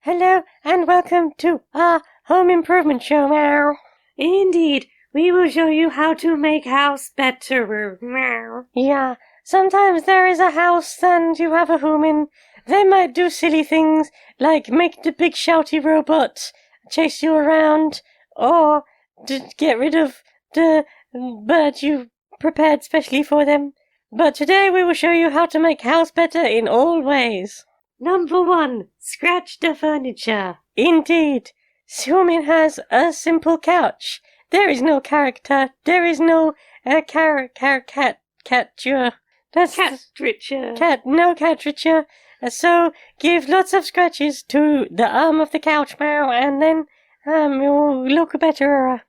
Hello and welcome to our home improvement show, meow. Indeed, we will show you how to make house better, meow. Yeah, sometimes there is a house and you have a human. They might do silly things like make the big shouty robot chase you around or get rid of the bird you prepared specially for them. But today we will show you how to make house better in all ways. Number 1, scratch the furniture. Indeed, Sumin has a simple couch. There is no character. There is no catcher. That's Catriture. no catcher. So give lots of scratches to the arm of the couch, meow, and then you'll look better.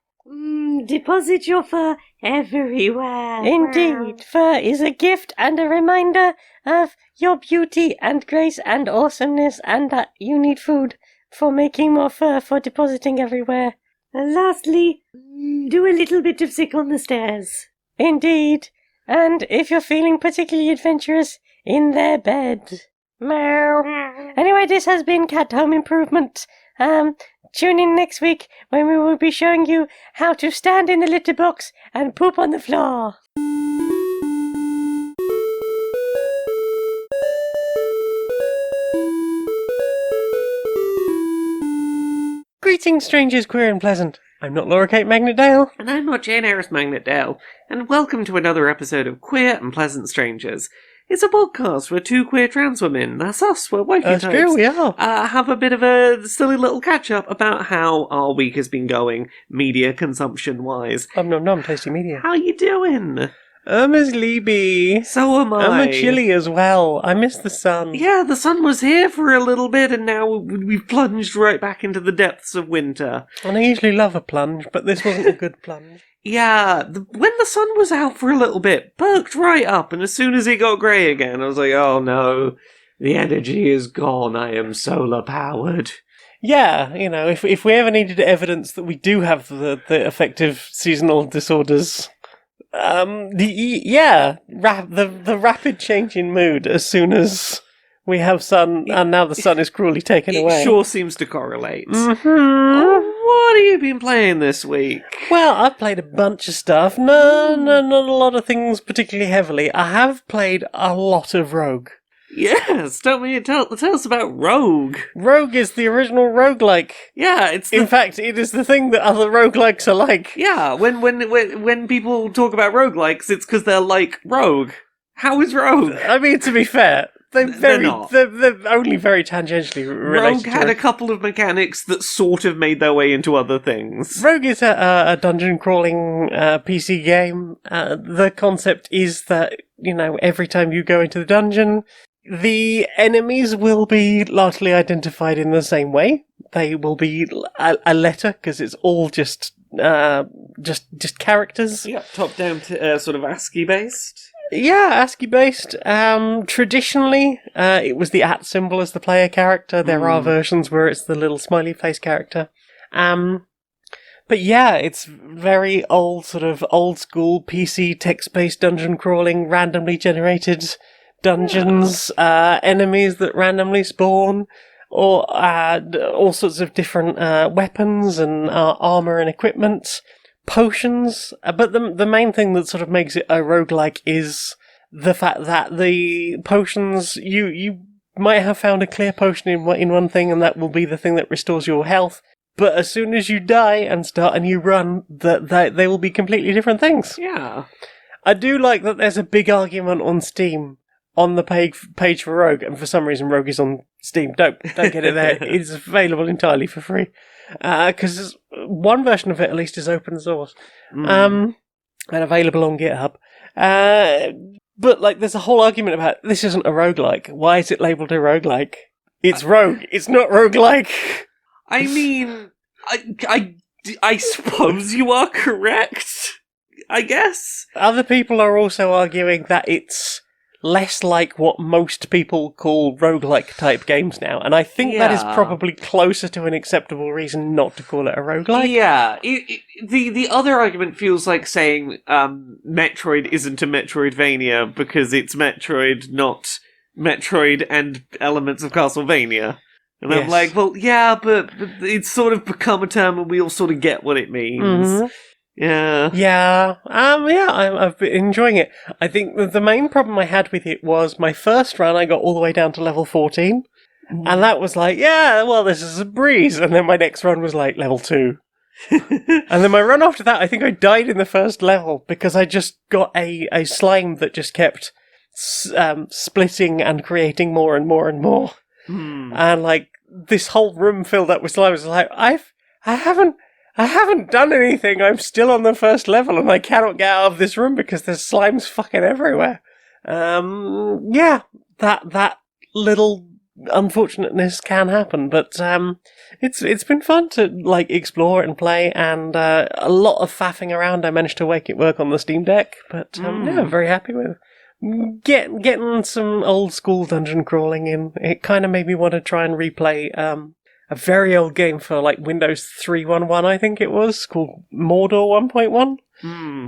Deposit your fur everywhere. Indeed, fur is a gift and a reminder of your beauty and grace and awesomeness, and that you need food for making more fur for depositing everywhere. And lastly, do a little bit of sick on the stairs. Indeed, and if you're feeling particularly adventurous, in their bed. Meow. Anyway, this has been Cat Home Improvement. Tune in next week when we will be showing you how to stand in the litter box and poop on the floor. Greetings, strangers, queer and pleasant. I'm not Laura Kate Magnetdale. And I'm not Jane Aerith Magnetdale, and welcome to another episode of Queer and Pleasant Strangers. It's a podcast where two queer trans women, that's us, we're wifey types. That's true, we are. Have a bit of a silly little catch-up about how our week has been going, media consumption-wise. Nom, tasty media. How you doing? I'm a sleepy. So am I. I'm a chilly as well. I miss the sun. Yeah, the sun was here for a little bit, and now we've plunged right back into the depths of winter. And I usually love a plunge, but this wasn't a good plunge. Yeah, when the sun was out for a little bit, perked right up, and as soon as it got grey again, I was like, oh no, the energy is gone, I am solar-powered. Yeah, you know, if we ever needed evidence that we do have the effective seasonal disorders, the rapid change in mood as soon as we have sun, and now the sun is cruelly taken away. It sure seems to correlate. Mm-hmm. What have you been playing this week? Well, I've played a bunch of stuff. No, not a lot of things particularly heavily. I have played a lot of Rogue. Yes, tell us about Rogue. Rogue is the original roguelike. Yeah, In fact, it is the thing that other roguelikes are like. Yeah, when people talk about roguelikes, it's because they're like Rogue. How is Rogue? I mean, to be fair, they're only very tangentially related. Rogue had a couple of mechanics that sort of made their way into other things. Rogue is a dungeon crawling PC game. The concept is that, you know, every time you go into the dungeon, the enemies will be largely identified in the same way. They will be a letter, because it's all just characters. Yeah, top-down sort of ASCII-based. Yeah, ASCII-based. Traditionally, it was the @ symbol as the player character. There are versions where it's the little smiley face character. But yeah, it's very old school PC text-based dungeon crawling, randomly generated dungeons, enemies that randomly spawn, or all sorts of different weapons and armor and equipment, potions. But the main thing that sort of makes it a roguelike is the fact that the potions, you might have found a clear potion in one thing, and that will be the thing that restores your health. But as soon as you die and start a new run, they will be completely different things. Yeah. I do like that there's a big argument on Steam on the page for Rogue, and for some reason Rogue is on Steam. Don't get it there. It's available entirely for free. Because one version of it at least is open source. And available on GitHub. But like, there's a whole argument about this isn't a roguelike. Why is it labelled a roguelike? It's Rogue. It's not roguelike. I mean, I suppose you are correct, I guess. Other people are also arguing that it's less like what most people call roguelike type games now, and I think that is probably closer to an acceptable reason not to call it a roguelike. Yeah, the other argument feels like saying Metroid isn't a Metroidvania because it's Metroid, not Metroid and elements of Castlevania. And I'm Yes. like, well, yeah, but it's sort of become a term and we all sort of get what it means. Mhm. Yeah. Yeah, I've been enjoying it. I think the main problem I had with it was my first run, I got all the way down to level 14, and that was like, yeah, well, this is a breeze. And then my next run was like level 2. And then my run after that, I think I died in the first level because I just got a slime that just kept splitting and creating more and more and more. And like this whole room filled up with slime. I was like, I haven't done anything. I'm still on the first level, and I cannot get out of this room because there's slimes fucking everywhere. Yeah, that little unfortunateness can happen, but it's been fun to like explore it and play, and a lot of faffing around. I managed to make it work on the Steam Deck, but yeah, I'm very happy with it. Getting some old school dungeon crawling in. It kind of made me want to try and replay a very old game for like Windows 3.1.1, I think it was, called Mordor 1.1.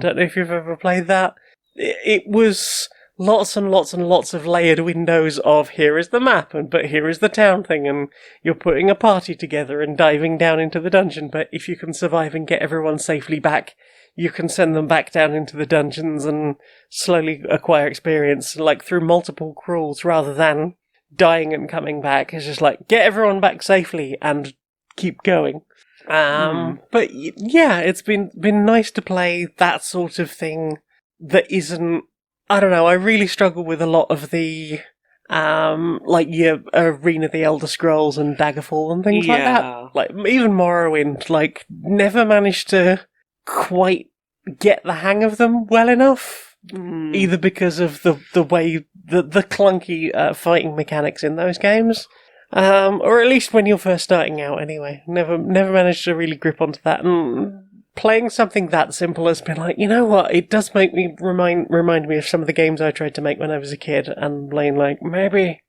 Don't know if you've ever played that. It was lots and lots and lots of layered windows of here is the map, but here is the town thing, and you're putting a party together and diving down into the dungeon, but if you can survive and get everyone safely back, you can send them back down into the dungeons and slowly acquire experience, like through multiple crawls rather than dying and coming back. It's just like, get everyone back safely and keep going. But yeah, it's been nice to play that sort of thing that isn't, I don't know, I really struggle with a lot of the like your Arena of the Elder Scrolls and Daggerfall and things like that. Like even Morrowind, like never managed to quite get the hang of them well enough. Either because of the way the clunky fighting mechanics in those games, or at least when you're first starting out. Anyway, never managed to really grip onto that. And playing something that simple has been like, you know what? It does make me remind me of some of the games I tried to make when I was a kid, and playing like maybe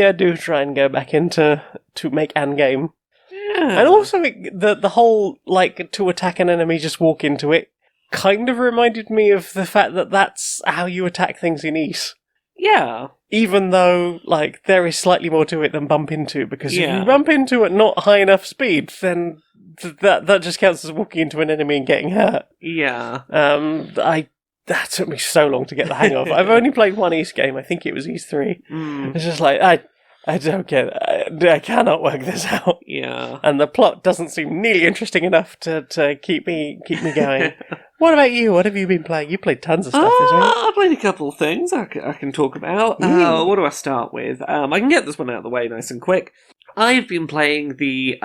I do try and go back into to make an game. Yeah. And also the whole like to attack an enemy, just walk into it, kind of reminded me of the fact that that's how you attack things in Ys. Yeah. Even though, like, there is slightly more to it than bump into, because if Yeah. you bump into at not high enough speed, then that just counts as walking into an enemy and getting hurt. Yeah. That took me so long to get the hang of. I've only played one Ys game, I think it was Ys 3. It's just like, I don't get it. I cannot work this out. Yeah. And the plot doesn't seem nearly interesting enough to keep me going. What about you? What have you been playing? You played tons of stuff this week. I played a couple of things I can talk about. What do I start with? I can get this one out of the way nice and quick. I've been playing the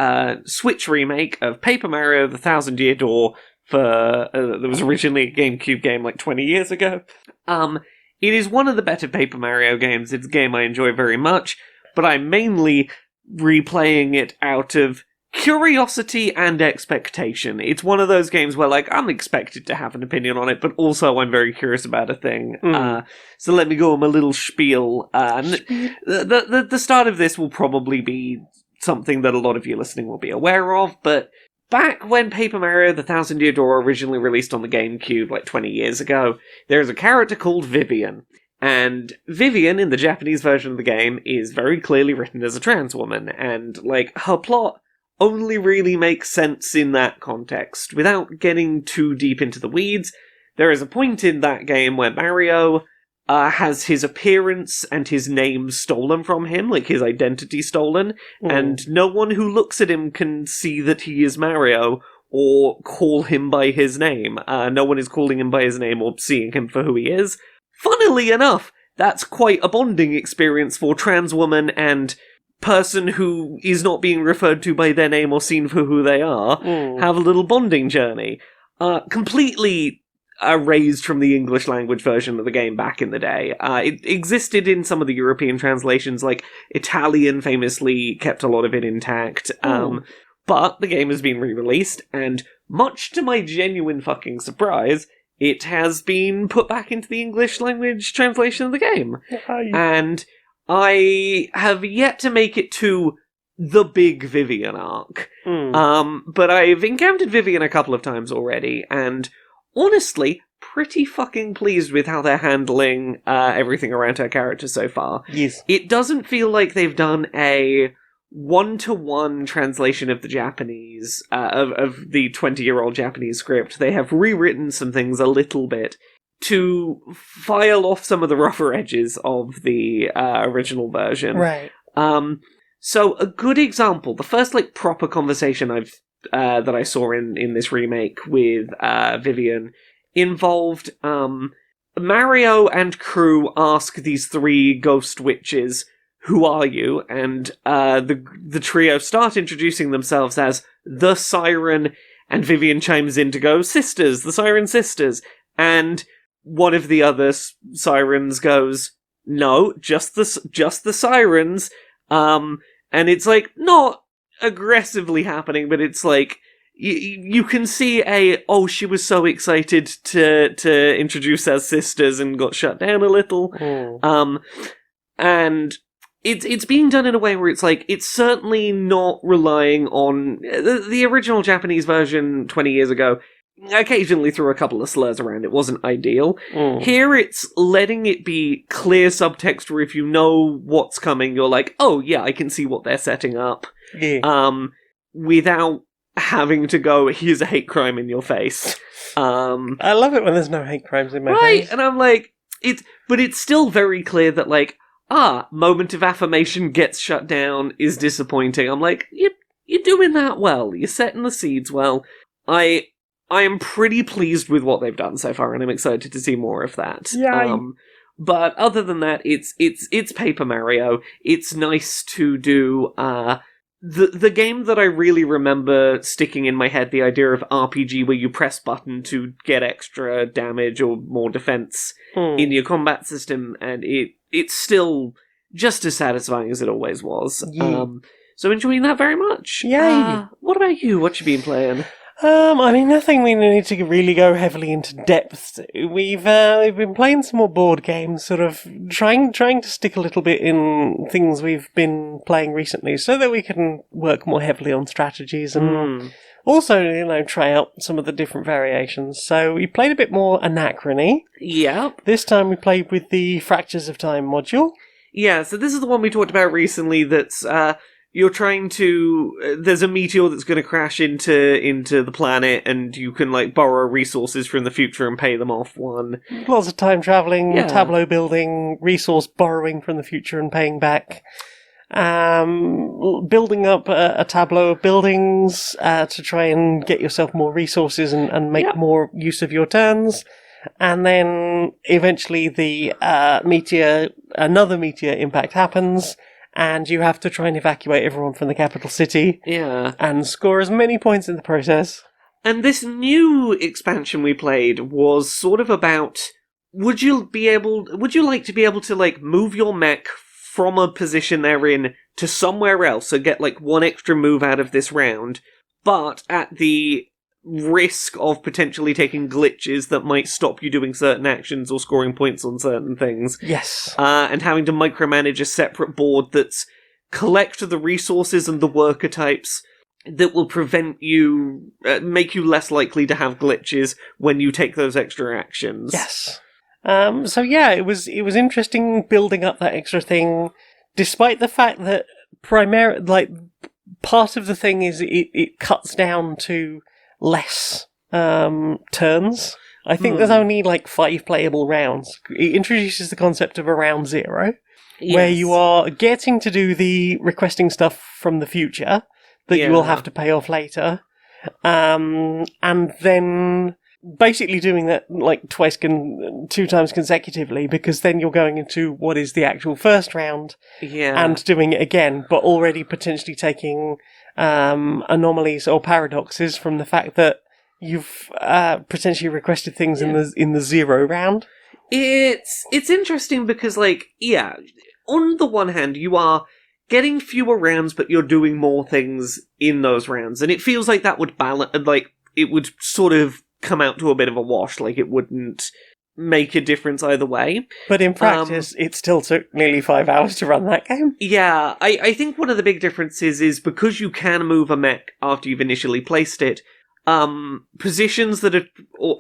Switch remake of Paper Mario: The 1,000-Year Door for that was originally a GameCube game like 20 years ago. It is one of the better Paper Mario games. It's a game I enjoy very much, but I'm mainly replaying it out of curiosity and expectation. It's one of those games where, like, I'm expected to have an opinion on it, but also I'm very curious about a thing. So let me go on my little spiel. The start of this will probably be something that a lot of you listening will be aware of, but back when Paper Mario: The 1,000-Year Door originally released on the GameCube, like 20 years ago, there's a character called Vivian. And Vivian, in the Japanese version of the game, is very clearly written as a trans woman, and, like, her plot only really makes sense in that context. Without getting too deep into the weeds, there is a point in that game where Mario has his appearance and his name stolen from him, like his identity stolen, and no one who looks at him can see that he is Mario or call him by his name. No one is calling him by his name or seeing him for who he is. Funnily enough, that's quite a bonding experience for trans woman and person who is not being referred to by their name or seen for who they are, have a little bonding journey. Completely erased from the English language version of the game back in the day. It existed in some of the European translations, like Italian famously kept a lot of it intact. But the game has been re-released, and much to my genuine fucking surprise, it has been put back into the English language translation of the game. And I have yet to make it to the big Vivian arc. But I've encountered Vivian a couple of times already, and honestly, pretty fucking pleased with how they're handling everything around her character so far. Yes. It doesn't feel like they've done a one-to-one translation of the Japanese, of the 20-year-old Japanese script. They have rewritten some things a little bit to file off some of the rougher edges of the original version. Right. So a good example, the first proper conversation that I saw in this remake with Vivian involved Mario and crew ask these three ghost witches, "Who are you?" And the trio start introducing themselves as the Siren, and Vivian chimes in to go, "Sisters, the Siren Sisters." And one of the other sirens goes, "No, just the Sirens." And it's not aggressively happening, but it's you can see she was so excited to introduce as sisters and got shut down a little. And it's being done in a way where it's certainly not relying on the original Japanese version 20 years ago. Occasionally threw a couple of slurs around. It wasn't ideal. Here it's letting it be clear subtext where if you know what's coming, you're like, oh yeah, I can see what they're setting up. Yeah. Without having to go, here's a hate crime in your face. I love it when there's no hate crimes in my face. Right, and I'm but it's still very clear that moment of affirmation gets shut down is disappointing. I'm you're doing that well. You're setting the seeds well. I am pretty pleased with what they've done so far, and I'm excited to see more of that. Yay. But other than that, it's Paper Mario. It's nice to do the game that I really remember sticking in my head, the idea of RPG where you press button to get extra damage or more defense in your combat system, and it's still just as satisfying as it always was. Yeah. So enjoying that very much. Yay. What about you? What you been playing? Nothing we need to really go heavily into depth to. We've been playing some more board games, sort of trying to stick a little bit in things we've been playing recently, so that we can work more heavily on strategies and also, try out some of the different variations. So we played a bit more Anachrony. Yeah. This time we played with the Fractures of Time module. Yeah, so this is the one we talked about recently that's, you're trying to... there's a meteor that's going to crash into the planet, and you can, borrow resources from the future and pay them off one. Lots of time travelling, tableau building, resource borrowing from the future and paying back. Building up a tableau of buildings to try and get yourself more resources and make more use of your turns. And then eventually the another meteor impact happens, and you have to try and evacuate everyone from the capital city. Yeah. And score as many points in the process. And this new expansion we played was sort of about, would you like to be able to, move your mech from a position they're in to somewhere else, so get, one extra move out of this round, but at the risk of potentially taking glitches that might stop you doing certain actions or scoring points on certain things. Yes. And having to micromanage a separate board that's collect the resources and the worker types that will prevent you, make you less likely to have glitches when you take those extra actions. Yes. It was interesting building up that extra thing, despite the fact that part of the thing is it cuts down to less turns. I think there's only 5 playable rounds. It introduces the concept of a round 0, where you are getting to do the requesting stuff from the future that you will have to pay off later, and then basically doing that 2 times consecutively, because then you're going into what is the actual first round and doing it again, but already potentially taking anomalies or paradoxes from the fact that you've potentially requested things in the 0 round. It's interesting because, on the one hand, you are getting fewer rounds, but you're doing more things in those rounds, and it feels like that would balance, it would sort of come out to a bit of a wash, it wouldn't make a difference either way. But in practice, it still took nearly 5 hours to run that game. Yeah, I think one of the big differences is because you can move a mech after you've initially placed it, positions that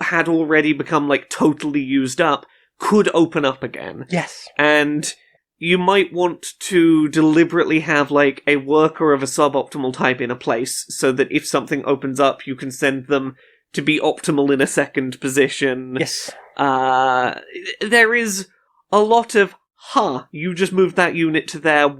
had already become, totally used up could open up again. Yes. And you might want to deliberately have, like, a worker of a suboptimal type in a place, so that if something opens up, you can send them to be optimal in a second position. Yes. There is a lot of, you just moved that unit to there,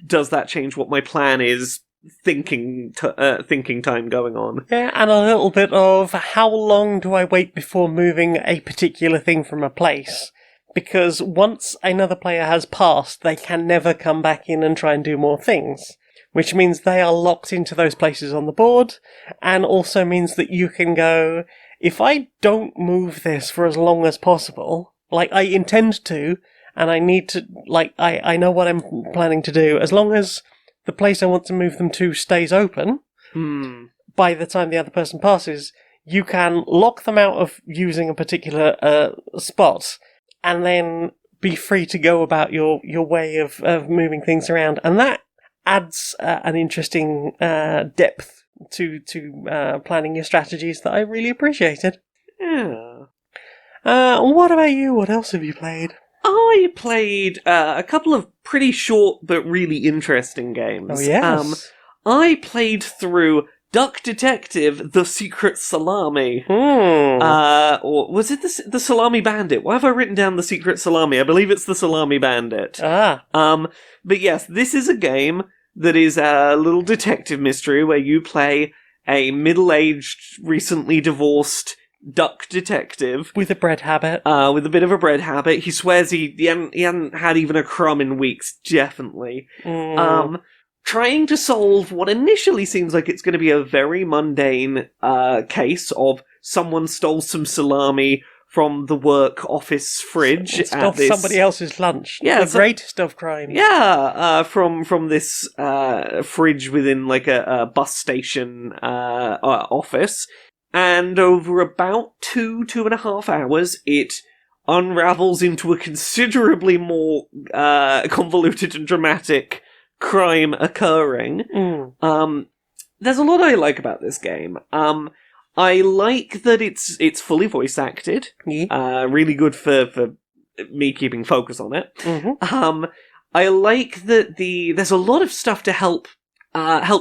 does that change what my plan is? Thinking time going on. Yeah, and a little bit of how long do I wait before moving a particular thing from a place? Because once another player has passed, they can never come back in and try and do more things. Which means they are locked into those places on the board, and also means that you can go, if I don't move this for as long as possible, like I intend to, and I need to, like, I know what I'm planning to do, as long as the place I want to move them to stays open, by the time the other person passes, you can lock them out of using a particular spot, and then be free to go about your way of moving things around. And that adds an interesting depth to planning your strategies that I really appreciated. Yeah. What about you? What else have you played? I played a couple of pretty short but really interesting games. Oh, yes. I played through Duck Detective: The Secret Salami. Or was it the Salami Bandit? Why have I written down The Secret Salami? I believe it's the Salami Bandit. But yes, this is a game that is a little detective mystery where you play a middle-aged, recently divorced duck detective. With a bread habit. With a bit of a bread habit. He swears he hadn't had even a crumb in weeks, definitely. Trying to solve what initially seems like it's going to be a very mundane case of someone stole some salami from the work office fridge. Stole somebody else's lunch. Yeah, the greatest of crimes. Yeah, from this fridge within like a bus station office. And over about 2.5 hours, it unravels into a considerably more convoluted and dramatic crime occurring. There's a lot I like about this game. I like that it's fully voice acted. Really good for me keeping focus on it. I like that there's a lot of stuff to help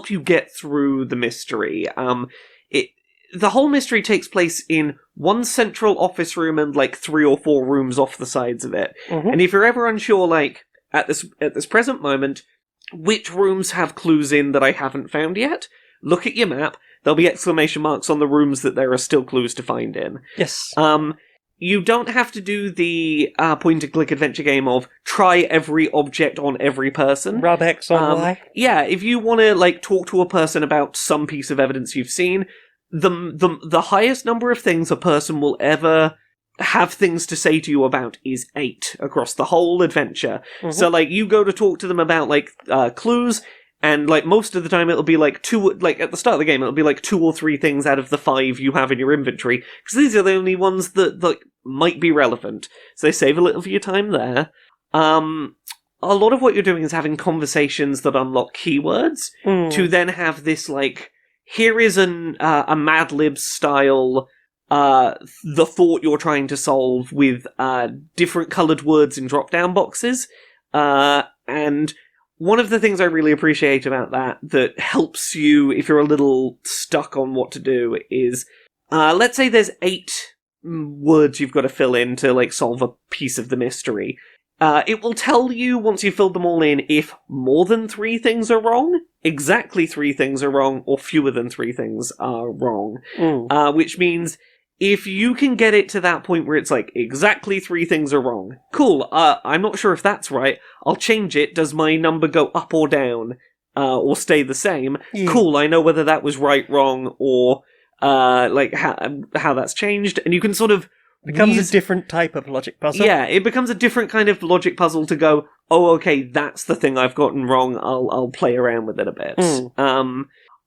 you get through the mystery. The whole mystery takes place in one central office room and like 3 or 4 rooms off the sides of it. And if you're ever unsure, like at this present moment, which rooms have clues in that I haven't found yet, look at your map. There'll be exclamation marks on the rooms that there are still clues to find in. Yes. You don't have to do the point-and-click adventure game of try every object on every person. Rub X on Y. Yeah, if you want to like talk to a person about some piece of evidence you've seen, the highest number of things a person will ever have things to say to you about is 8 across the whole adventure. So like you go to talk to them about like clues, and like most of the time it'll be like 2, like at the start of the game it'll be like 2 or 3 things out of the 5 you have in your inventory, because these are the only ones that like might be relevant. So they save a little of your time there. A lot of what you're doing is having conversations that unlock keywords to then have this like, here is a Mad Lib style the thought you're trying to solve with different coloured words in drop-down boxes. And one of the things I really appreciate about that helps you if you're a little stuck on what to do is, let's say there's 8 words you've got to fill in to like solve a piece of the mystery. It will tell you, once you've filled them all in, if more than 3 things are wrong, exactly 3 things are wrong, or fewer than 3 things are wrong. Which means if you can get it to that point where it's like, exactly 3 things are wrong, cool, I'm not sure if that's right, I'll change it, does my number go up or down, or stay the same? Cool, I know whether that was right, wrong, or like how that's changed, and you can sort of becomes a different type of logic puzzle. Yeah, it becomes a different kind of logic puzzle to go, oh, okay, that's the thing I've gotten wrong, I'll play around with it a bit.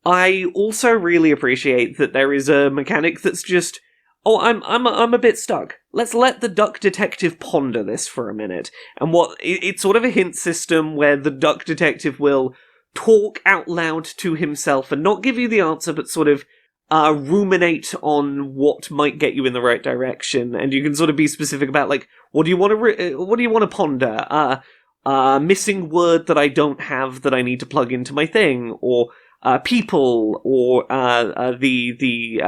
I also really appreciate that there is a mechanic that's just, oh, I'm a bit stuck. Let's let the duck detective ponder this for a minute. And it's sort of a hint system where the duck detective will talk out loud to himself and not give you the answer, but sort of ruminate on what might get you in the right direction, and you can sort of be specific about like, what do you want to ponder? missing word that I don't have that I need to plug into my thing, or people, or the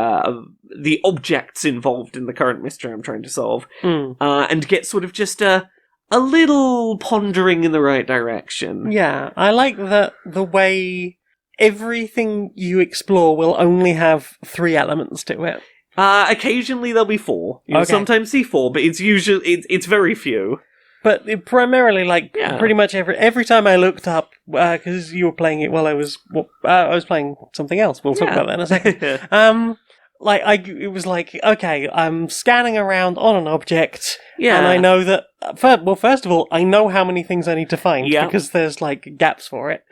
objects involved in the current mystery I'm trying to solve, and get sort of just a little pondering in the right direction. Yeah, I like the way everything you explore will only have 3 elements to it. Occasionally there'll be 4. You'll sometimes see 4, but it's usually it's very few. But it primarily, pretty much every time I looked up, because you were playing it while I was playing something else. We'll talk about that in a second. It was like, okay, I'm scanning around on an object, and I know that, first of all, I know how many things I need to find, because there's, gaps for it.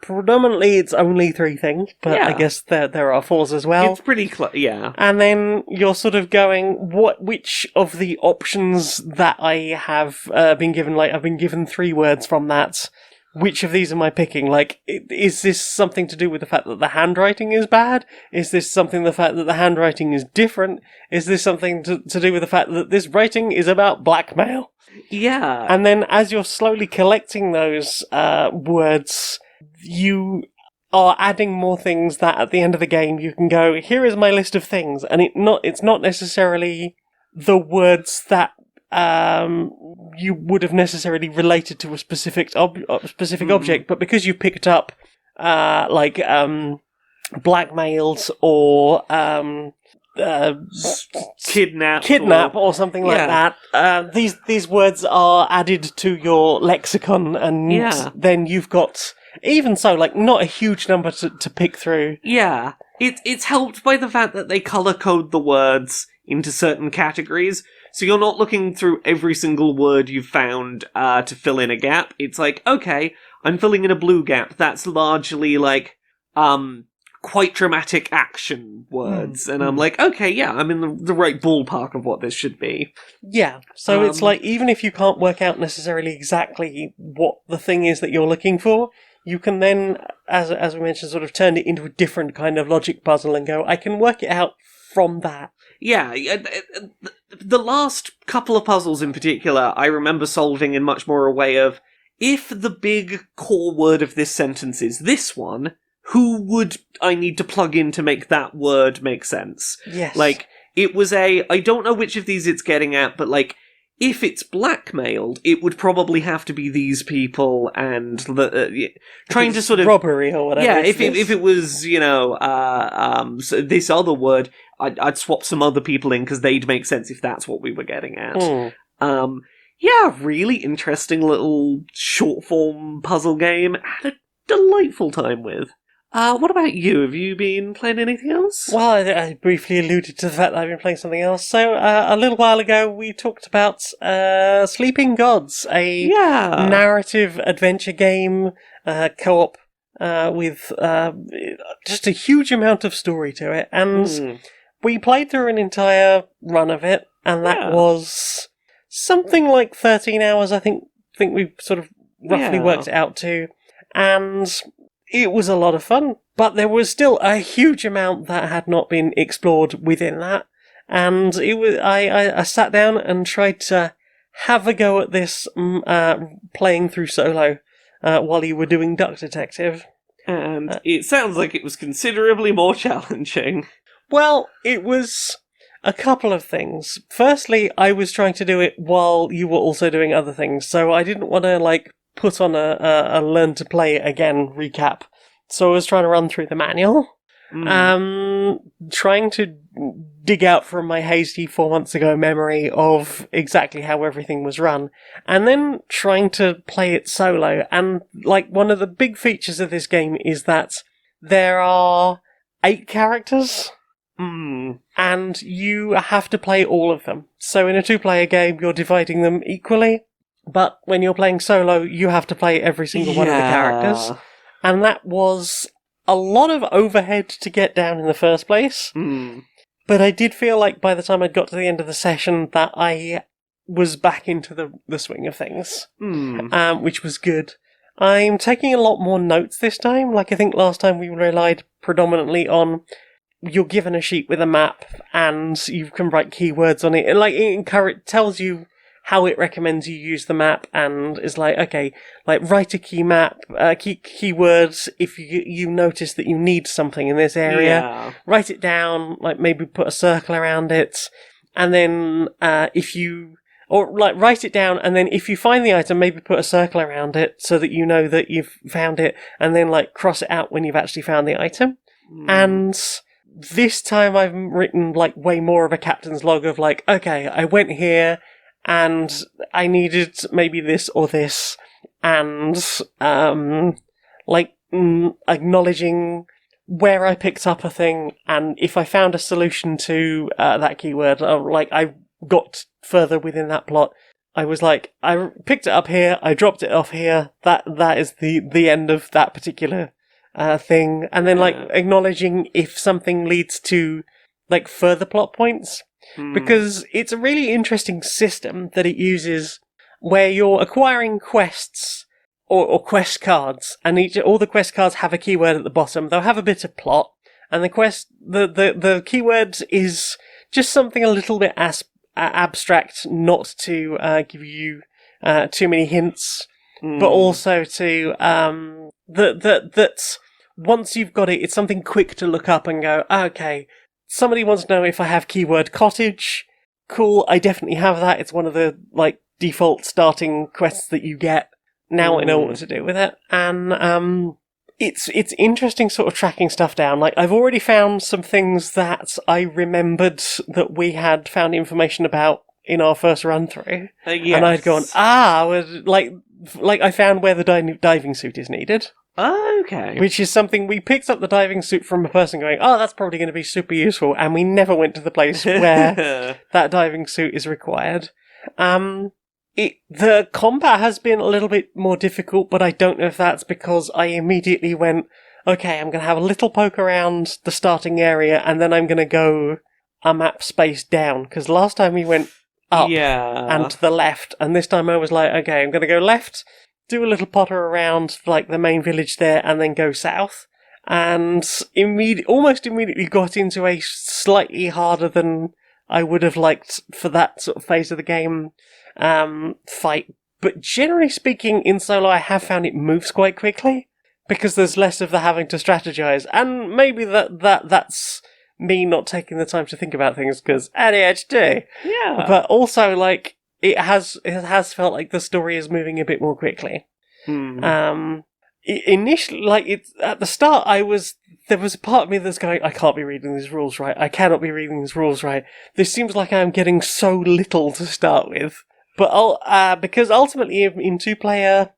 Predominantly, it's only 3 things, but I guess there are 4s as well. It's pretty yeah. And then you're sort of going, which of the options that I have been given, I've been given 3 words from that, which of these am I picking? Is this something to do with the fact that the handwriting is bad? Is this something the fact that the handwriting is different? Is this something to do with the fact that this writing is about blackmail? Yeah. And then as you're slowly collecting those words, you are adding more things that at the end of the game you can go, here is my list of things, and it's not necessarily the words that you would have necessarily related to a specific object, but because you picked up blackmailed or kidnap or something like that, these words are added to your lexicon, and then you've got, even so, not a huge number to pick through. Yeah, it's helped by the fact that they color code the words into certain categories. So you're not looking through every single word you've found to fill in a gap. It's like, okay, I'm filling in a blue gap. That's largely quite dramatic action words. And I'm like, okay, yeah, I'm in the right ballpark of what this should be. Yeah, so it's even if you can't work out necessarily exactly what the thing is that you're looking for, you can then, as we mentioned, sort of turn it into a different kind of logic puzzle and go, I can work it out from that. Yeah, the last couple of puzzles in particular, I remember solving in much more a way of, if the big core word of this sentence is this one, who would I need to plug in to make that word make sense? Yes. It was I don't know which of these it's getting at, but if it's blackmailed, it would probably have to be these people, and trying to sort of robbery or whatever. Yeah, if it was so this other word, I'd swap some other people in because they'd make sense if that's what we were getting at. Yeah, really interesting little short form puzzle game. Had a delightful time with. What about you? Have you been playing anything else? Well, I briefly alluded to the fact that I've been playing something else. So, a little while ago, we talked about Sleeping Gods, a narrative adventure game, co-op, with just a huge amount of story to it. And we played through an entire run of it, and that was something like 13 hours, I think we sort of roughly worked it out to. And it was a lot of fun, but there was still a huge amount that had not been explored within that. And it was I sat down and tried to have a go at this playing through solo while you were doing Duck Detective. And it sounds like it was considerably more challenging. Well, it was a couple of things. Firstly, I was trying to do it while you were also doing other things, so I didn't want to, put on a learn to play again recap. So I was trying to run through the manual. Trying to dig out from my hasty 4 months ago memory of exactly how everything was run, and then trying to play it solo. And one of the big features of this game is that there are 8 characters, and you have to play all of them. So in a 2-player game, you're dividing them equally, but when you're playing solo, you have to play every single one of the characters. And that was a lot of overhead to get down in the first place. But I did feel like by the time I'd got to the end of the session that I was back into the swing of things, which was good. I'm taking a lot more notes this time. I think last time we relied predominantly on you're given a sheet with a map and you can write keywords on it. And it tells you how it recommends you use the map, and is like, okay, like write a key map, keywords if you notice that you need something in this area. Yeah. Write it down, like maybe put a circle around it, and then write it down, and then if you find the item, maybe put a circle around it so that you know that you've found it, and then like cross it out when you've actually found the item. And this time I've written like way more of a captain's log of like, okay, I went here and I needed maybe this or this, and acknowledging where I picked up a thing, and if I found a solution to that keyword, I got further within that plot. I was like, I picked it up here, I dropped it off here. That is the end of that particular thing, and then like acknowledging if something leads to like further plot points, because it's a really interesting system that it uses, where you're acquiring quests or quest cards, and all the quest cards have a keyword at the bottom. They'll have a bit of plot, and the keyword is just something a little bit abstract, not to give you too many hints, but also to that once you've got it, it's something quick to look up and go, okay, somebody wants to know if I have keyword cottage. Cool, I definitely have that. It's one of the like default starting quests that you get. Now I know what to do with it, and it's interesting sort of tracking stuff down. Like, I've already found some things that I remembered that we had found information about in our first run through, yes. And I'd gone, like I found where the diving suit is needed. Okay. Which is something we picked up the diving suit from a person going, oh, that's probably going to be super useful, and we never went to the place where that diving suit is required. The combat has been a little bit more difficult, but I don't know if that's because I immediately went, okay, I'm going to have a little poke around the starting area, and then I'm going to go a map space down, because last time we went up and to the left, and this time I was like, okay, I'm going to go left, do a little potter around like the main village there, and then go south, and almost immediately got into a slightly harder than I would have liked for that sort of phase of the game fight. But generally speaking, in solo, I have found it moves quite quickly, because there's less of the having to strategize, and maybe that's me not taking the time to think about things because ADHD. Yeah. But also, like, it has felt like the story is moving a bit more quickly. Initially, like, it's at the start, there was a part of me that's going, I can't be reading these rules right. I cannot be reading these rules right. This seems like I'm getting so little to start with. But because ultimately in 2-player,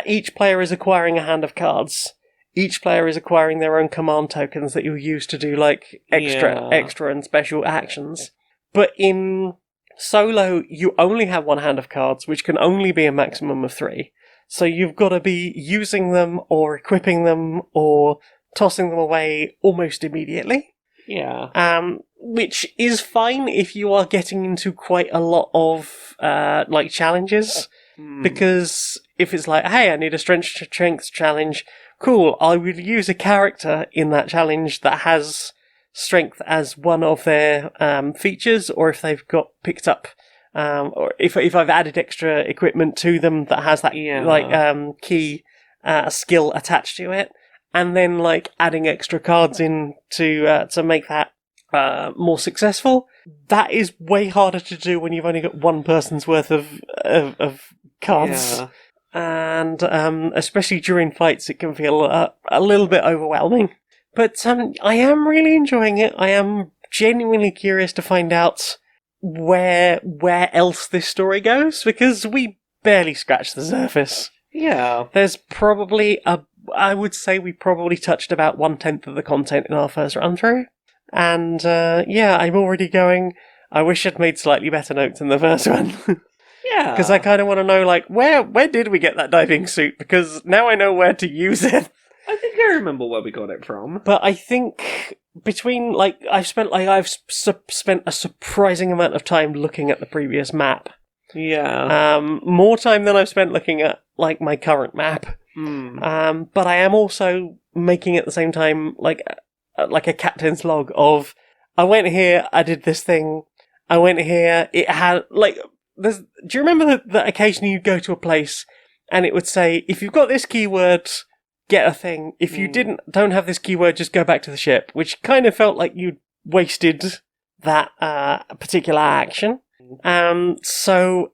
each player is acquiring a hand of cards. Each player is acquiring their own command tokens that you'll use to do like extra and special actions. But in solo, you only have one hand of cards, which can only be a maximum of 3. So you've got to be using them or equipping them or tossing them away almost immediately. Yeah. Which is fine if you are getting into quite a lot of like challenges, because if it's like, hey, I need a strength challenge, cool, I would use a character in that challenge that has strength as one of their features, or if they've got picked up, or if I've added extra equipment to them that has that key skill attached to it. And then, like, adding extra cards in to make that more successful. That is way harder to do when you've only got one person's worth of cards. Yeah. And especially during fights, it can feel a little bit overwhelming. But I am really enjoying it. I am genuinely curious to find out where else this story goes, because we barely scratched the surface. Yeah. There's probably I would say we probably touched about 1/10 of the content in our first run through. And I'm already going, I wish I'd made slightly better notes in the first one. Yeah. Because I kind of want to know, like, where did we get that diving suit? Because now I know where to use it. I think I remember where we got it from. But I think between, like, I've spent a surprising amount of time looking at the previous map. Yeah. More time than I've spent looking at, like, my current map. But I am also making at the same time like a captain's log of, I went here, I did this thing, I went here, it had, like, do you remember that occasionally you'd go to a place and it would say, if you've got this keyword, get a thing. If you don't have this keyword, just go back to the ship, which kind of felt like you'd wasted that particular action. So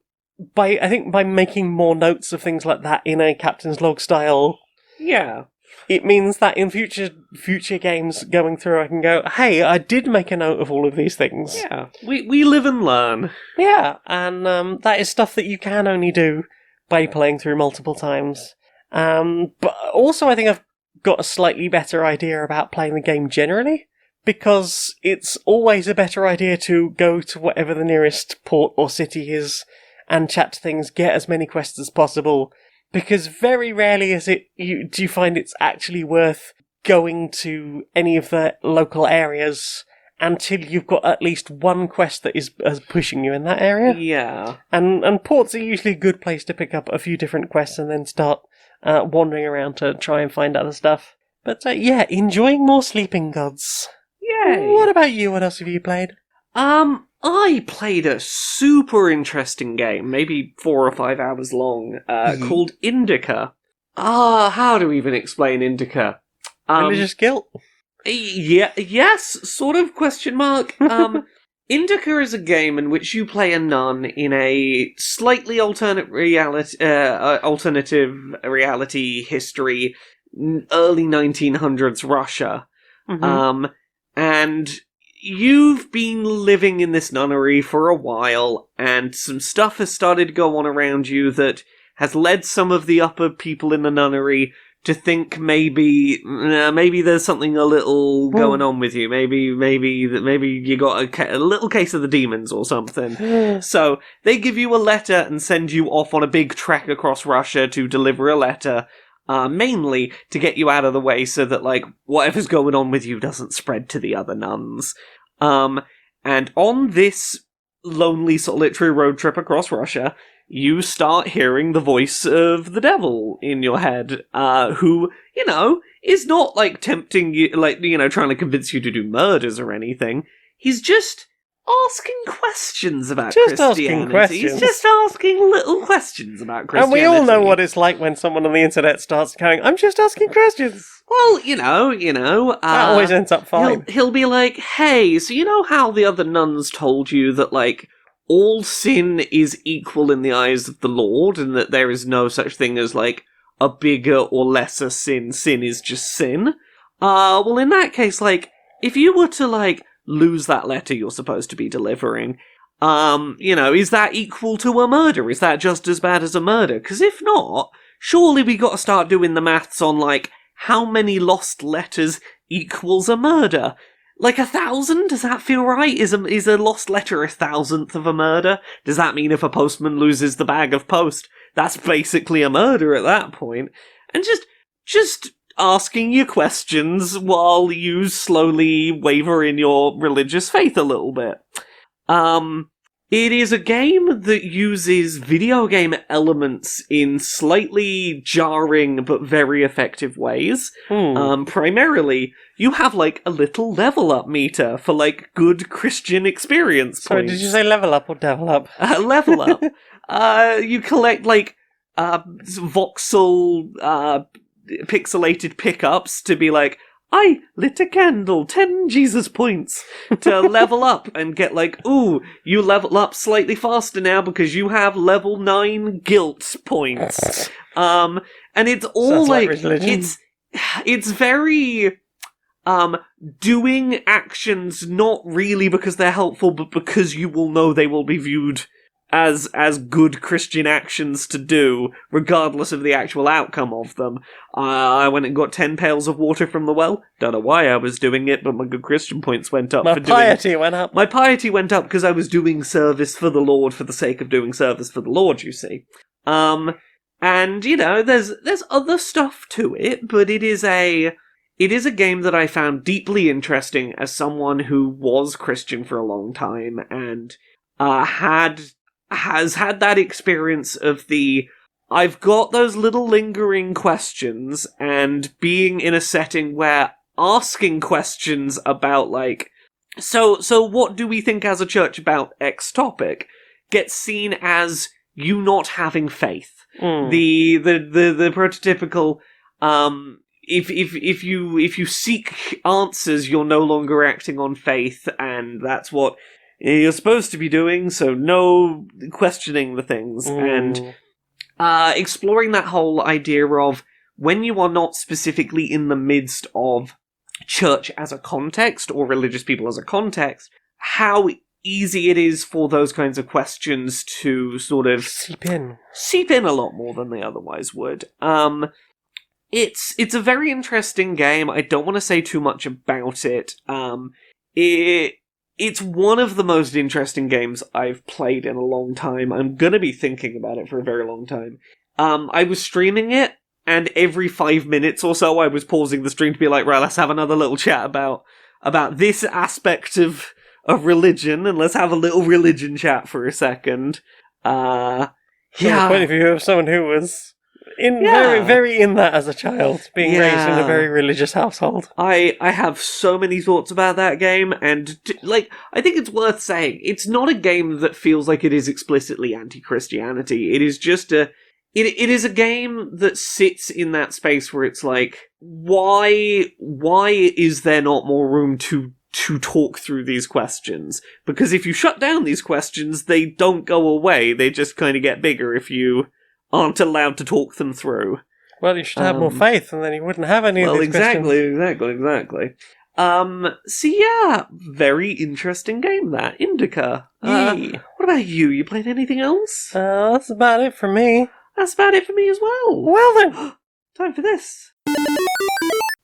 I think by making more notes of things like that in a captain's log style, Yeah. it means that in future games going through, I can go, hey, I did make a note of all of these things. Yeah. We live and learn. Yeah, and that is stuff that you can only do by playing through multiple times. But also I think I've got a slightly better idea about playing the game generally, because it's always a better idea to go to whatever the nearest port or city is and chat to things, get as many quests as possible, because very rarely do you find it's actually worth going to any of the local areas until you've got at least one quest that is pushing you in that area. Yeah. And ports are usually a good place to pick up a few different quests and then start wandering around to try and find other stuff. But yeah, enjoying more Sleeping Gods. Yay. What about you? What else have you played? I played a super interesting game, maybe 4 or 5 hours long, called Indika. How do we even explain Indika? Religious guilt? Yeah, yes, sort of, question mark. Indika is a game in which you play a nun in a slightly alternative reality history, early 1900s Russia. Mm-hmm. And you've been living in this nunnery for a while, and some stuff has started to go on around you that has led some of the upper people in the nunnery to think maybe there's something a little going on with you. Maybe you got a little case of the demons or something. So they give you a letter and send you off on a big trek across Russia to deliver a letter. Mainly to get you out of the way so that, like, whatever's going on with you doesn't spread to the other nuns. And on this lonely, solitary road trip across Russia, you start hearing the voice of the devil in your head, who, is not, like, tempting you, like, trying to convince you to do murders or anything. He's just asking questions about Christianity. Asking questions. He's just asking little questions about Christianity. And we all know what it's like when someone on the internet starts going, I'm just asking questions. Well, that always ends up fine. He'll be like, hey, so you know how the other nuns told you that, like, all sin is equal in the eyes of the Lord, and that there is no such thing as, like, a bigger or lesser sin. Sin is just sin. Well, in that case, like, if you were to, like, lose that letter you're supposed to be delivering, is that equal to a murder? Is that just as bad as a murder? Because if not, surely we got to start doing the maths on, like, how many lost letters equals a murder? Like 1,000? Does that feel right? Is a lost letter 1,000th of a murder? Does that mean if a postman loses the bag of post, that's basically a murder at that point? And just asking you questions while you slowly waver in your religious faith a little bit. It is a game that uses video game elements in slightly jarring but very effective ways. Primarily, you have, like, a little level up meter for, like, good Christian experience points. Sorry, did you say level up or devil up? Level up. You collect, like, voxel, pixelated pickups to be like, I lit a candle, 10 Jesus points, to level up and get like, ooh, you level up slightly faster now because you have level 9 guilt points. And it's all like it's very doing actions not really because they're helpful, but because you will know they will be viewed as good Christian actions to do, regardless of the actual outcome of them. I went and got 10 pails of water from the well. Don't know why I was doing it, but my good Christian points went up. My piety went up because I was doing service for the Lord for the sake of doing service for the Lord, you see. And, there's other stuff to it, but it is a game that I found deeply interesting as someone who was Christian for a long time and has had that experience of I've got those little lingering questions, and being in a setting where asking questions about, like, so what do we think as a church about X topic gets seen as you not having faith. Mm. The prototypical if you seek answers, you're no longer acting on faith, and that's what you're supposed to be doing, so no questioning the things. And exploring that whole idea of when you are not specifically in the midst of church as a context, or religious people as a context, how easy it is for those kinds of questions to sort of seep in a lot more than they otherwise would. It's a very interesting game. I don't want to say too much about it. It's one of the most interesting games I've played in a long time. I'm gonna be thinking about it for a very long time. I was streaming it, and every 5 minutes or so I was pausing the stream to be like, right, let's have another little chat about this aspect of religion, and let's have a little religion chat for a second. From the point of view of someone who was very, very in that as a child, being raised in a very religious household. I have so many thoughts about that game, and I think it's worth saying, it's not a game that feels like it is explicitly anti-Christianity. It is just it is a game that sits in that space where it's like, why is there not more room to talk through these questions? Because if you shut down these questions, they don't go away. They just kind of get bigger if you aren't allowed to talk them through. Well, you should have more faith, and then you wouldn't have any of these questions. Exactly. So yeah, very interesting game, that. Indika. What about you? You played anything else? That's about it for me. That's about it for me as well. Well then. Time for this.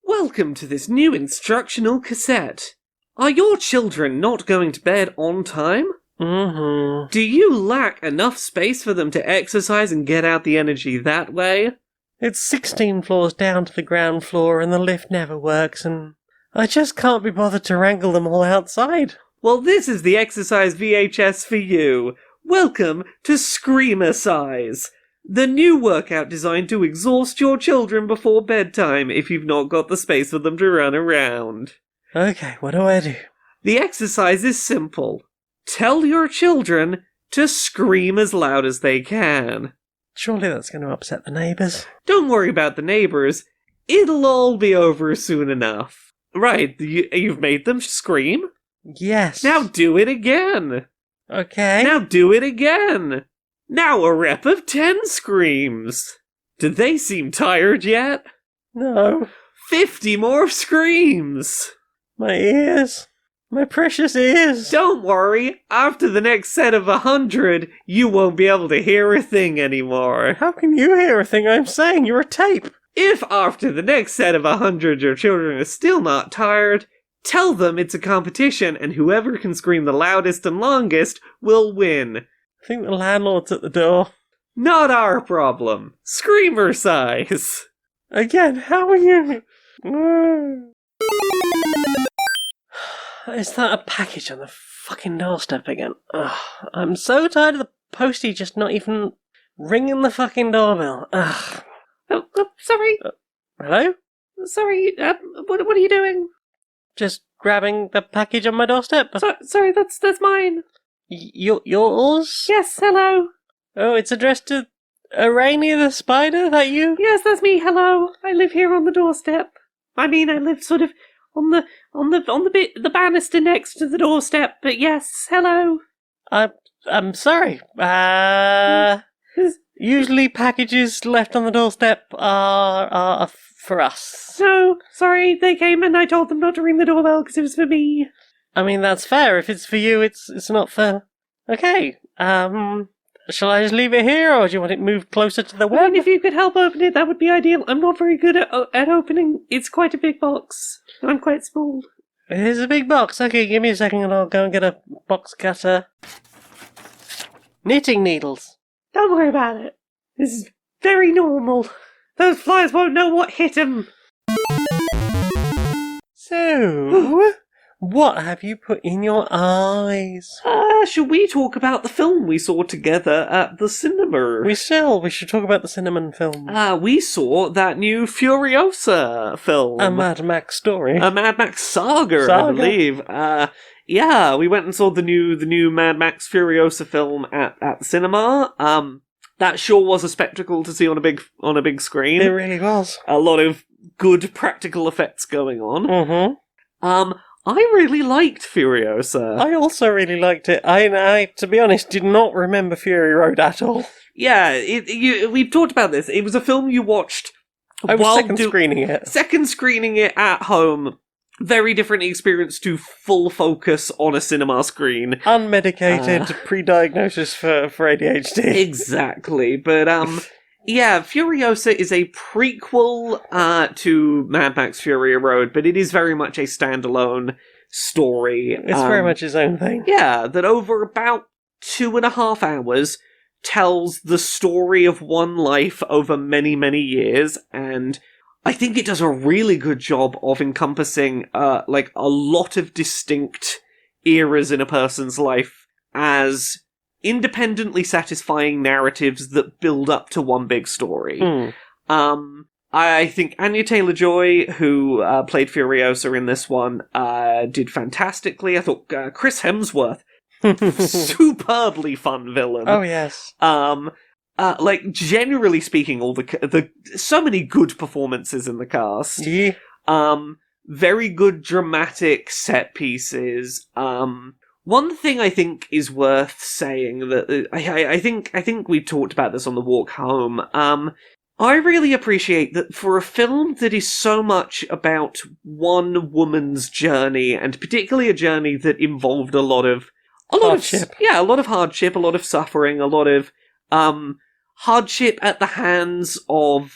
Welcome to this new instructional cassette. Are your children not going to bed on time? Mm-hmm. Do you lack enough space for them to exercise and get out the energy that way? It's 16 floors down to the ground floor, and the lift never works, and I just can't be bothered to wrangle them all outside. Well, this is the exercise VHS for you. Welcome to Screamer Size, the new workout designed to exhaust your children before bedtime if you've not got the space for them to run around. Okay, what do I do? The exercise is simple. Tell your children to scream as loud as they can. Surely that's going to upset the neighbours. Don't worry about the neighbours. It'll all be over soon enough. Right, you've made them scream? Yes. Now do it again. Okay. Now do it again. Now a rep of 10 screams. Do they seem tired yet? No. 50 more screams. My ears. My precious ears. Don't worry, after the next set of 100, you won't be able to hear a thing anymore. How can you hear a thing I'm saying? You're a tape. If after the next set of 100 your children are still not tired, tell them it's a competition and whoever can scream the loudest and longest will win. I think the landlord's at the door. Not our problem. Screamer size. Again, how are you? Is that a package on the fucking doorstep again? Ugh, I'm so tired of the postie just not even ringing the fucking doorbell. Ugh. Sorry. Hello? Sorry, what are you doing? Just grabbing the package on my doorstep. Sorry, that's mine. Yours? Yes, hello. Oh, it's addressed to Arania the spider, that you? Yes, that's me, hello. I live here on the doorstep. I mean, I live sort of on the banister next to the doorstep, but yes, hello. I'm sorry. Usually packages left on the doorstep are for us. No, sorry, they came and I told them not to ring the doorbell because it was for me. I mean, that's fair. If it's for you, it's not for... Okay, shall I just leave it here, or do you want it moved closer to the web? I mean, if you could help open it, that would be ideal. I'm not very good at opening. It's quite a big box. I'm quite small. It is a big box. Okay, give me a second and I'll go and get a box cutter. Knitting needles. Don't worry about it. This is very normal. Those flies won't know what hit them. So, What have you put in your eyes? Should we talk about the film we saw together at the cinema? We should talk about the cinnamon film. We saw that new Furiosa film. A Mad Max story. A Mad Max Saga, I believe. Yeah, we went and saw the new Mad Max Furiosa film at the cinema. That sure was a spectacle to see on a big screen. It really was. A lot of good practical effects going on. Mm-hmm. I really liked Furiosa. I also really liked it. I, to be honest, did not remember Fury Road at all. Yeah, we've talked about this. It was a film you watched I was second screening it at home. Very different experience to full focus on a cinema screen. Unmedicated pre-diagnosis for ADHD. Exactly, but yeah, Furiosa is a prequel to Mad Max Fury Road, but it is very much a standalone story. It's very much his own thing. Yeah, that over about 2.5 hours tells the story of one life over many, many years, and I think it does a really good job of encompassing like a lot of distinct eras in a person's life as independently satisfying narratives that build up to one big story. I think Anya Taylor-Joy, who played Furiosa in this one, did fantastically. I thought Chris Hemsworth, superbly fun villain. Oh yes. Like generally speaking, all the so many good performances in the cast. Yeah. Very good dramatic set pieces. One thing I think is worth saying that I think we talked about this on the walk home. I really appreciate that for a film that is so much about one woman's journey, and particularly a journey that involved a lot of hardship, a lot of suffering, a lot of hardship at the hands of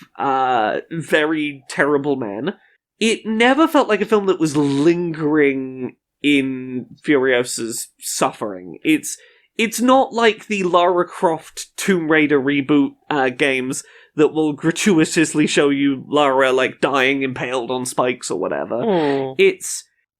very terrible men. It never felt like a film that was lingering in Furiosa's suffering. It's not like the Lara Croft Tomb Raider reboot games that will gratuitously show you Lara like dying impaled on spikes or whatever.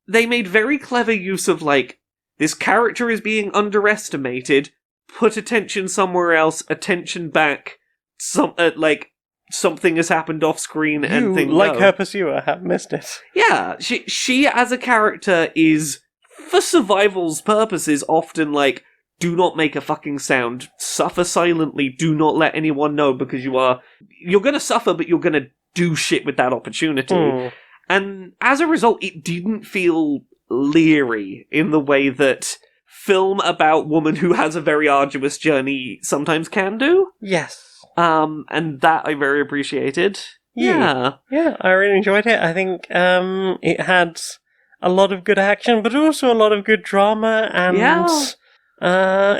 They made very clever use of like, this character is being underestimated, put attention somewhere else, attention back, something has happened off screen and things like her pursuer, have missed it. Yeah, she as a character is, for survival's purposes, often like, do not make a fucking sound, suffer silently, do not let anyone know, because you're gonna suffer, but you're gonna do shit with that opportunity. And as a result, it didn't feel leery in the way that film about woman who has a very arduous journey sometimes can do. Yes. And that I very appreciated. Yeah, I really enjoyed it. I think it had a lot of good action, but also a lot of good drama, and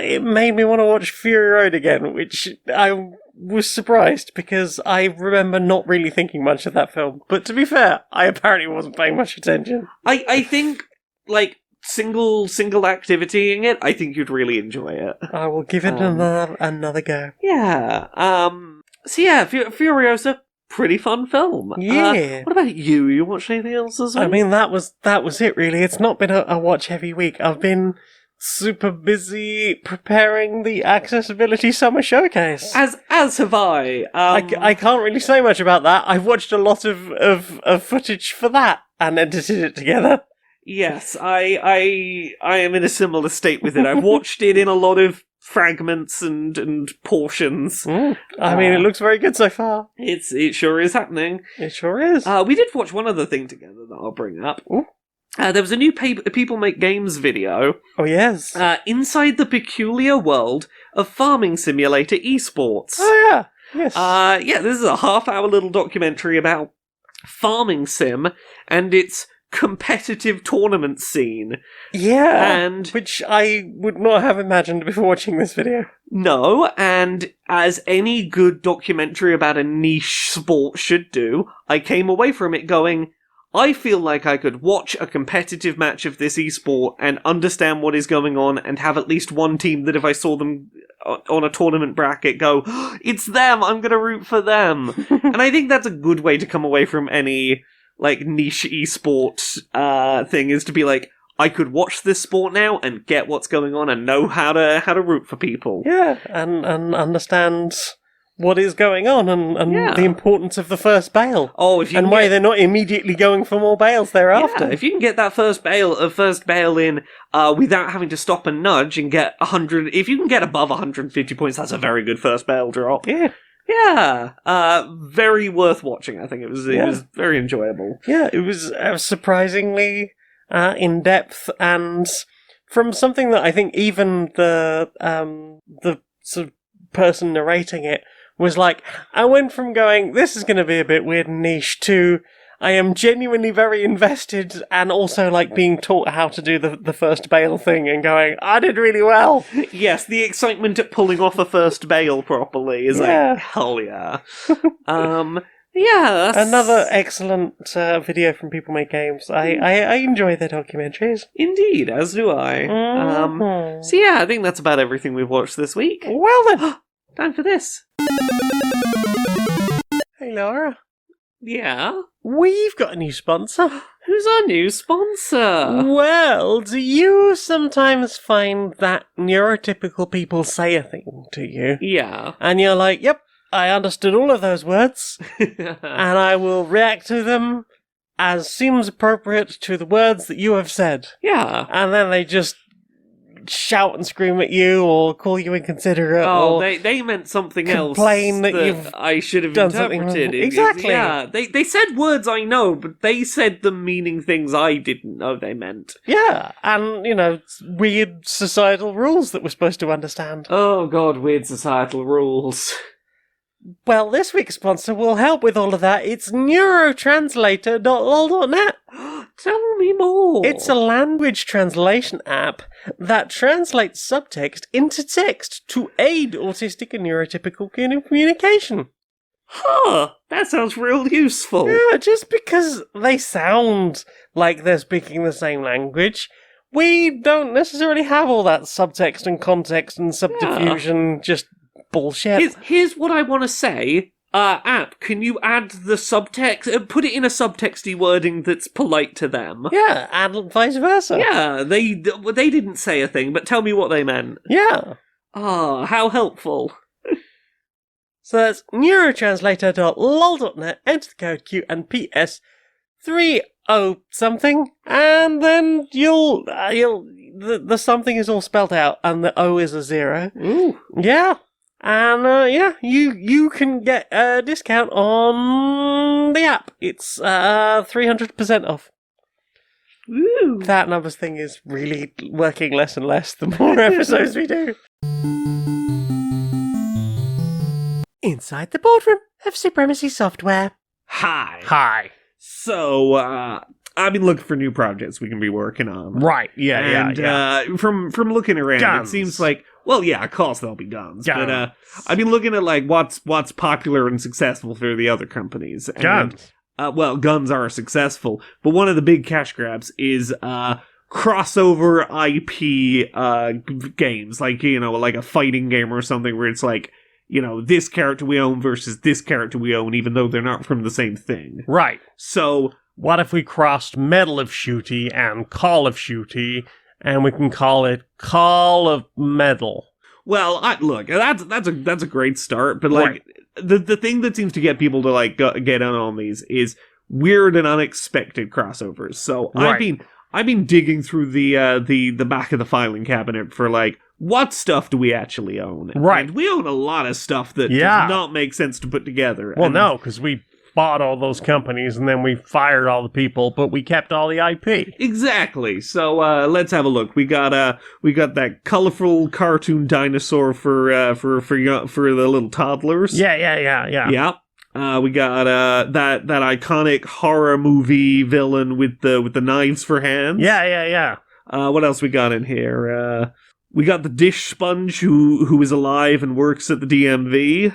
it made me want to watch Fury Road again, which I was surprised, because I remember not really thinking much of that film. But to be fair, I apparently wasn't paying much attention. I think, like, single activity-ing it, I think you'd really enjoy it. I will give it another go. Yeah. So yeah, Furiosa, pretty fun film. Yeah. What about you? You watched anything else as well? I mean, that was it, really. It's not been a watch-heavy week. I've been super busy preparing the Accessibility Summer Showcase. As have I. I can't really say much about that. I've watched a lot of footage for that and edited it together. Yes, I am in a similar state with it. I've watched it in a lot of fragments and portions. I mean, it looks very good so far. It sure is happening. It sure is. We did watch one other thing together that I'll bring up. There was a new People Make Games video. Oh, yes. Inside the Peculiar World of Farming Simulator Esports. Oh, yeah. Yes. This is a half-hour little documentary about farming sim and its competitive tournament scene. Yeah, and which I would not have imagined before watching this video. No, and as any good documentary about a niche sport should do, I came away from it going, I feel like I could watch a competitive match of this esport and understand what is going on and have at least one team that if I saw them on a tournament bracket go, it's them, I'm gonna root for them. And I think that's a good way to come away from any like niche esport thing, is to be like, I could watch this sport now and get what's going on and know how to root for people. Yeah, and understand what is going on and Yeah. the importance of the first bail. Oh, if you And can why get- they're not immediately going for more bails thereafter. Yeah, if you can get that first bail in without having to stop and nudge and get 100, if you can get above 150 points, that's a very good first bail drop. Yeah. Yeah, very worth watching. I think it was very enjoyable. Yeah, it was surprisingly in depth, and from something that I think even the sort of person narrating it was like, I went from going, this is going to be a bit weird and niche, to I am genuinely very invested, and also like being taught how to do the first bail thing and going, I did really well. Yes, the excitement at pulling off a first bail properly is Yeah. like, hell yeah. Yeah, that's... Another excellent video from People Make Games. I enjoy their documentaries. Indeed, as do I. Mhm. So yeah, I think that's about everything we've watched this week. Well then. Time for this. Hey Laura. Yeah? We've got a new sponsor. Who's our new sponsor? Well, do you sometimes find that neurotypical people say a thing to you, Yeah. and you're like, yep, I understood all of those words, and I will react to them as seems appropriate to the words that you have said. Yeah. And then they just shout and scream at you, or call you inconsiderate, Oh, or they meant something else. complain that you've I should have done something interpreted. wrong. Exactly. Yeah, they said words I know, but they said them meaning things I didn't know they meant. yeah, and, you know, weird societal rules that we're supposed to understand. Oh god, weird societal rules. Well, this week's sponsor will help with all of that. It's neurotranslator.lol.net. Tell me more. It's a language translation app that translates subtext into text to aid autistic and neurotypical communication. Huh, that sounds real useful. Yeah, just because they sound like they're speaking the same language, we don't necessarily have all that subtext and context and subdiffusion just bullshit. Here's what I want to say. App, can you add the subtext? Put it in a subtexty wording that's polite to them. Yeah, and vice versa. Yeah, they didn't say a thing, but tell me what they meant. Yeah. Ah, how helpful. So that's neurotranslator.lol.net, enter the code Q&PS 30 something, and then the something is all spelled out, and the O is a 0. Ooh. Yeah. And, you can get a discount on the app. It's 300% off. Ooh. That numbers thing is really working less and less the more episodes we do. Inside the boardroom of Supremacy Software. Hi. Hi. So, I've been looking for new projects we can be working on. Right, yeah. From looking around, Guns. it seems like, well, yeah, of course there'll be guns. Guns. But I've been looking at like what's popular and successful for the other companies. And, Guns. Well, guns are successful, but one of the big cash grabs is crossover IP games, like, you know, like a fighting game or something where it's like, you know, this character we own versus this character we own, even though they're not from the same thing. Right. So, What if we crossed Medal of Shooty and Call of Shooty, and we can call it Call of Medal? well, look, that's a great start, but like the thing that seems to get people to like get in on these is weird and unexpected crossovers. So Right. I've been digging through the back of the filing cabinet for like, what stuff do we actually own? Right. And we own a lot of stuff that Yeah. does not make sense to put together. Well, And- no, because we bought all those companies and then we fired all the people, but we kept all the IP. Exactly. So let's have a look. We got that colorful cartoon dinosaur for the little toddlers. Yeah. Yeah. We got that iconic horror movie villain with the knives for hands. Yeah. What else we got in here? We got the dish sponge who is alive and works at the DMV.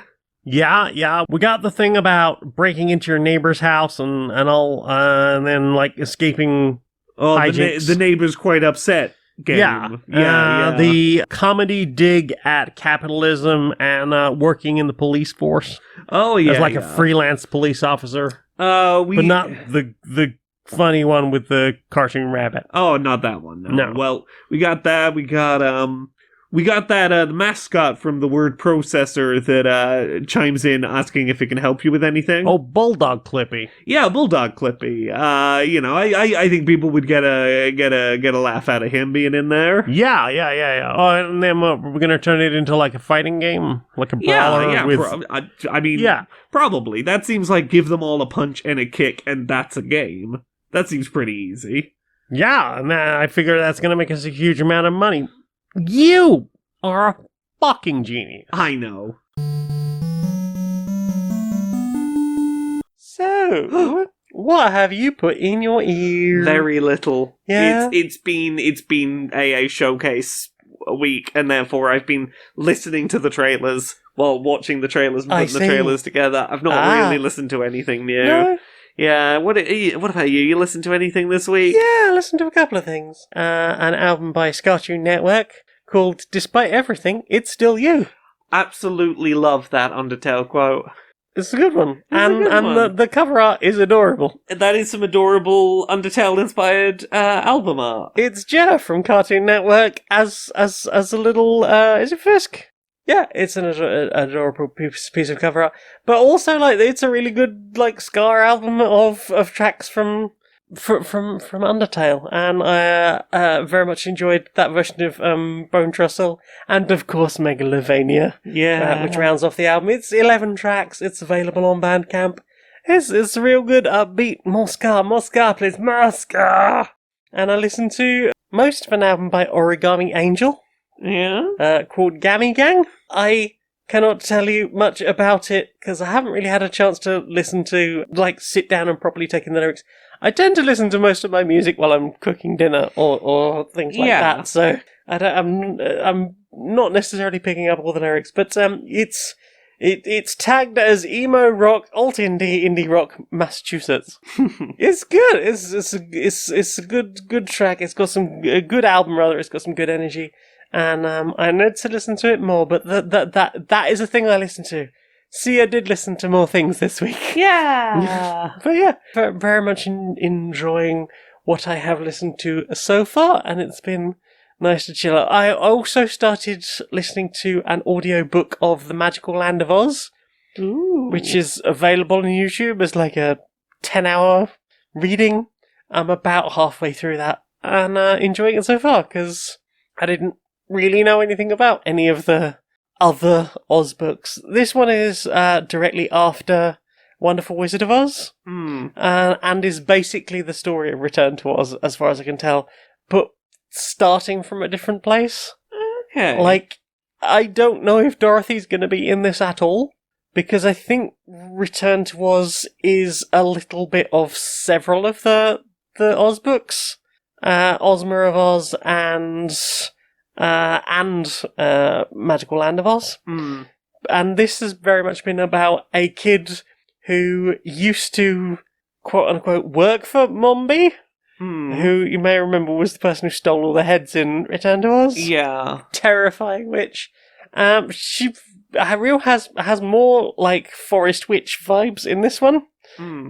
Yeah. We got the thing about breaking into your neighbor's house and all, and then like escaping. Oh, Hijinks. the neighbor's quite upset game. Yeah. The comedy dig at capitalism and working in the police force Oh yeah. as like a freelance police officer, but but not the funny one with the cartoon rabbit. Oh, not that one. No. Well, we got that. We got that the mascot from the word processor that chimes in asking if it can help you with anything. Oh, Bulldog Clippy. Yeah, Bulldog Clippy. I think people would get a laugh out of him being in there. Yeah. Oh, and then we're gonna turn it into like a fighting game, like a brawler. Yeah, probably. That seems like give them all a punch and a kick, and that's a game. That seems pretty easy. Yeah, and I figure that's gonna make us a huge amount of money. You are a fucking genius. I know. So, what have you put in your ear? Very little. Yeah? It's been a showcase a week, and therefore I've been listening to the trailers while watching the trailers and putting the trailers together. I've not really listened to anything new. No? Yeah, what about you? You listened to anything this week? Yeah, I listened to a couple of things. An album by Cartoon Network called Despite Everything, It's Still You. Absolutely love that Undertale quote. It's a good one. It's a good one. The cover art is adorable. That is some adorable Undertale-inspired album art. It's Jenna from Cartoon Network as a little, is it Fisk? Yeah, it's an adorable piece of cover art. But also, like, it's a really good, like, Scar album of tracks from Undertale. And I very much enjoyed that version of Bone Trussell. And, of course, Megalovania. Yeah. Which rounds off the album. It's 11 tracks. It's available on Bandcamp. It's real good, upbeat. More Scar, please. More Scar! And I listened to most of an album by Origami Angel. Yeah? Called Gammy Gang. I cannot tell you much about it because I haven't really had a chance to listen to, like, sit down and properly take in the lyrics. I tend to listen to most of my music while I'm cooking dinner or things like that, so I'm not necessarily picking up all the lyrics, but it's tagged as emo rock, alt indie rock, Massachusetts. It's good. It's a good track. It's got a good album rather. It's got some good energy. And I need to listen to it more, but that is a thing I listen to. See, I did listen to more things this week. Yeah. But yeah, very much enjoying what I have listened to so far, and it's been nice to chill out. I also started listening to an audiobook of The Magical Land of Oz, which is available on YouTube as like a 10-hour reading. I'm about halfway through that, and enjoying it so far, because I didn't really know anything about any of the other Oz books. This one is directly after Wonderful Wizard of Oz, and is basically the story of Return to Oz, as far as I can tell, but starting from a different place. Okay. Like, I don't know if Dorothy's going to be in this at all, because I think Return to Oz is a little bit of several of the Oz books. Ozma of Oz and Magical Land of Oz. And this has very much been about a kid who used to, quote-unquote, work for Mombi, who you may remember was the person who stole all the heads in Return to Oz. Yeah. Terrifying witch. She has more, like, Forest Witch vibes in this one,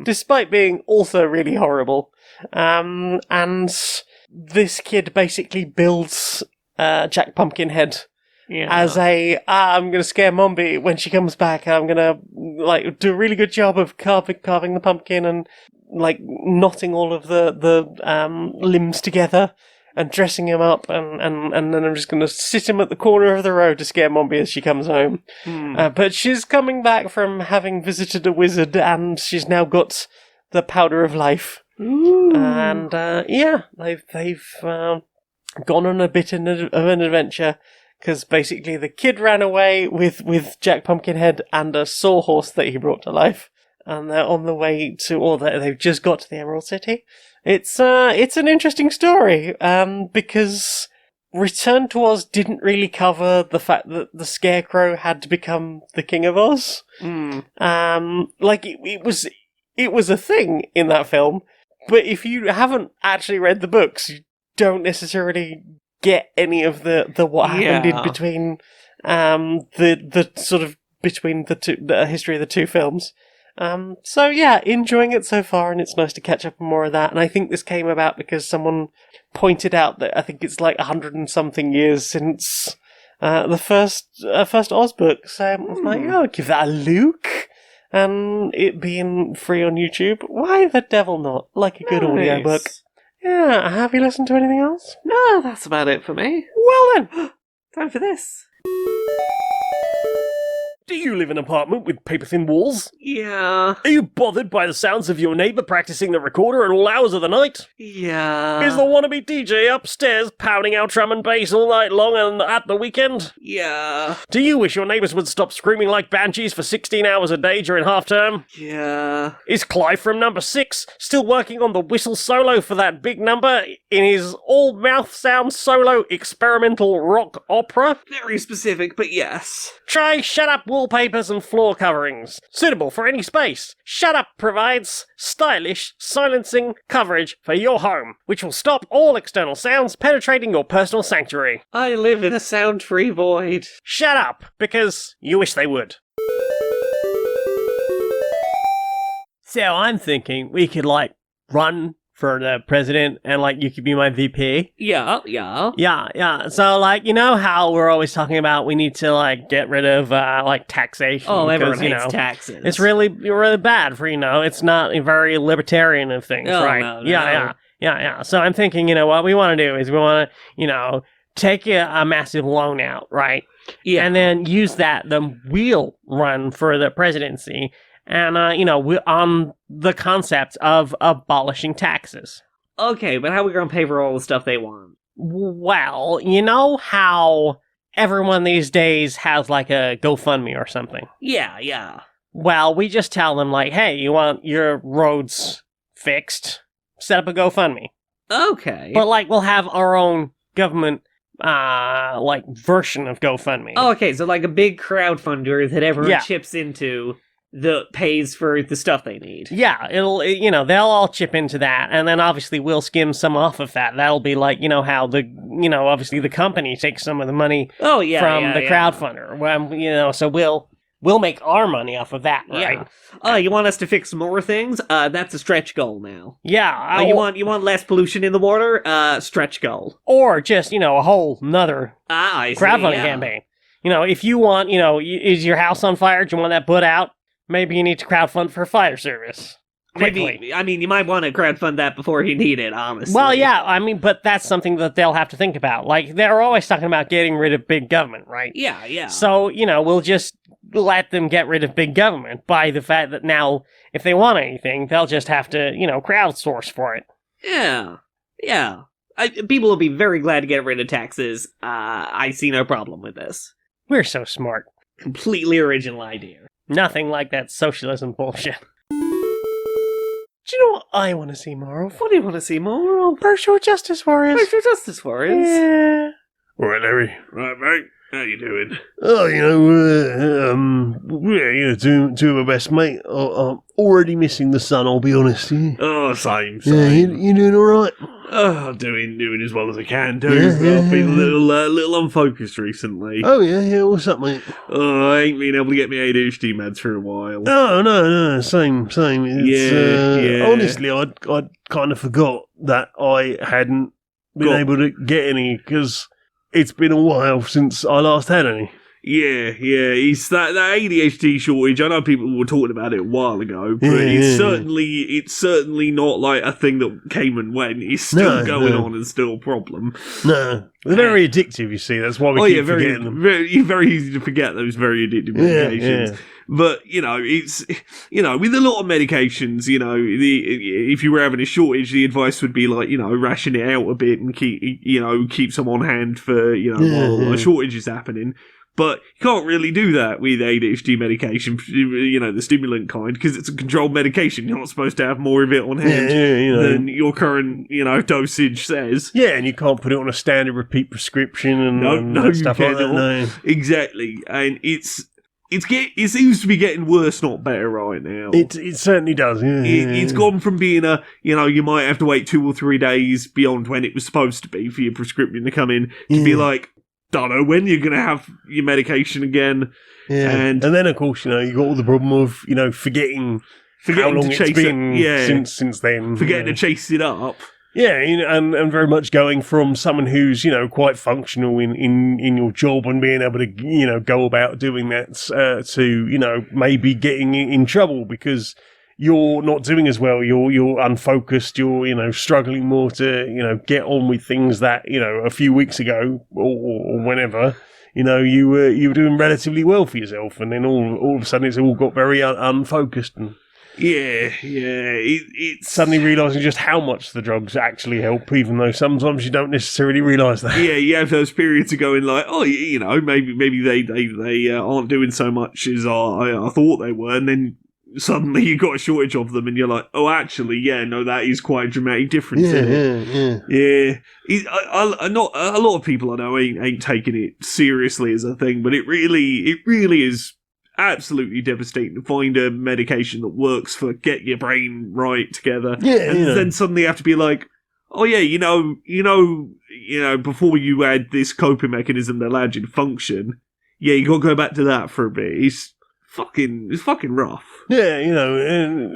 despite being also really horrible. And this kid basically builds Jack Pumpkinhead as I'm going to scare Mombi when she comes back. I'm going to like do a really good job of carving the pumpkin and like knotting all of the limbs together and dressing him up, and then I'm just going to sit him at the corner of the road to scare Mombi as she comes home. But she's coming back from having visited a wizard, and she's now got the powder of life. And they've gone on a bit of an adventure, because basically the kid ran away with Jack Pumpkinhead and a sawhorse that he brought to life, and they're on the way to, or they've just got to the Emerald City. It's an interesting story, because Return to Oz didn't really cover the fact that the Scarecrow had become the King of Oz. Like it was a thing in that film, but if you haven't actually read the books, you don't necessarily get any of the what happened in between the sort of between the history of the two films. So yeah, enjoying it so far, and it's nice to catch up on more of that. And I think this came about because someone pointed out that I think it's like 100 and something years since the first Oz book. So I was like, oh, give that a look. And it being free on YouTube, why the devil not? Like a good audiobook. Yeah, have you listened to anything else? No, that's about it for me. Well then, Time for this. do you live in an apartment with paper-thin walls? Yeah. Are you bothered by the sounds of your neighbour practicing the recorder at all hours of the night? Yeah. Is the wannabe DJ upstairs pounding out drum and bass all night long and at the weekend? Yeah. Do you wish your neighbours would stop screaming like banshees for 16 hours a day during half-term? Yeah. Is Clive from number 6 still working on the whistle solo for that big number in his all-mouth sound solo experimental rock opera? Very specific, but yes. Try Shut Up wallpapers and floor coverings. Suitable for any space. Shut Up provides stylish silencing coverage for your home, which will stop all external sounds penetrating your personal sanctuary. I live in a sound-free void. Shut up, because you wish they would. So I'm thinking we could, run for the president and, you could be my VP. Yeah. Yeah. So, you know how we're always talking about we need to, get rid of, taxation. Oh, everyone because, hates taxes. It's really bad for, it's not very libertarian of things, Oh, right? no. Yeah. So I'm thinking, what we want to do is we want to, take a massive loan out, right? Yeah. And then use that, then we'll run for the presidency. And, we're on the concept of abolishing taxes. Okay, but how are we going to pay for all the stuff they want? Well, you know how everyone these days has, a GoFundMe or something? Yeah. Well, we just tell them, hey, you want your roads fixed? Set up a GoFundMe. Okay. But, we'll have our own government, version of GoFundMe. Oh, okay, so a big crowdfunder that everyone chips into that pays for the stuff they need. Yeah, they'll all chip into that, and then obviously we'll skim some off of that. That'll be how obviously the company takes some of the money from the crowdfunder. Well, so we'll make our money off of that, right? Yeah. You want us to fix more things? That's a stretch goal now. Yeah. You want less pollution in the water? Stretch goal. Or just, a whole nother crowdfunding campaign. If you want, is your house on fire? Do you want that put out? Maybe you need to crowdfund for fire service. Quickly. Maybe, you might want to crowdfund that before you need it, honestly. Well, yeah, but that's something that they'll have to think about. They're always talking about getting rid of big government, right? Yeah. So, we'll just let them get rid of big government by the fact that now, if they want anything, they'll just have to, crowdsource for it. Yeah. People will be very glad to get rid of taxes. I see no problem with this. We're so smart. Completely original idea. Nothing like that socialism bullshit. Do you know what I want to see more of? What do you want to see more of? Virtual Justice Warriors. Virtual Justice Warriors? Yeah. All right, Larry. Right, mate. How you doing? Oh, two of my best, mate. I'm already missing the sun, I'll be honest. Yeah, Same. you doing all right? Oh, doing as well as I can do. Yeah. I've been a little unfocused recently. Oh, yeah, what's up, mate? I ain't been able to get my ADHD meds for a while. Oh, no, same. It's, Yeah. Honestly, I'd kind of forgot that I hadn't been able to get any, because it's been a while since I last had any. Yeah, it's that ADHD shortage. I know people were talking about it a while ago, but it's certainly not a thing that came and went. It's still going on and still a problem. No, they're very addictive. You see, that's why we keep forgetting them. Very easy to forget those very addictive medications. Yeah. But it's with a lot of medications, if you were having a shortage, the advice would be ration it out a bit and keep some on hand for while a shortage is happening. But you can't really do that with ADHD medication, the stimulant kind, because it's a controlled medication. You're not supposed to have more of it on hand than your current, dosage says. Yeah, and you can't put it on a standard repeat prescription and stuff like that. No. Exactly, and it seems to be getting worse, not better right now. It certainly does. Yeah, it's gone from being you might have to wait 2 or 3 days beyond when it was supposed to be for your prescription to come in to be don't know when you're going to have your medication again. Yeah. And then, of course, you got all the problem of, forgetting how long it's been since then. Forgetting to chase it up. Yeah, and very much going from someone who's, quite functional in your job and being able to, go about doing that to, maybe getting in trouble because you're not doing as well. You're unfocused. You're, struggling more to, get on with things that, a few weeks ago or whenever, you were doing relatively well for yourself. And then all of a sudden it's all got very unfocused and... Yeah. It's suddenly realising just how much the drugs actually help, even though sometimes you don't necessarily realise that. Yeah, you have those periods of going like, oh, maybe they aren't doing so much as I thought they were, and then suddenly you got a shortage of them, and you're like, oh, actually, that is quite a dramatic difference. Yeah. Not a lot of people I know ain't taking it seriously as a thing, but it really is. Absolutely devastating to find a medication that works for get your brain right together, then suddenly you have to be like, oh yeah, before you had this coping mechanism that allowed you to function, you got to go back to that for a bit. It's fucking rough. Yeah, and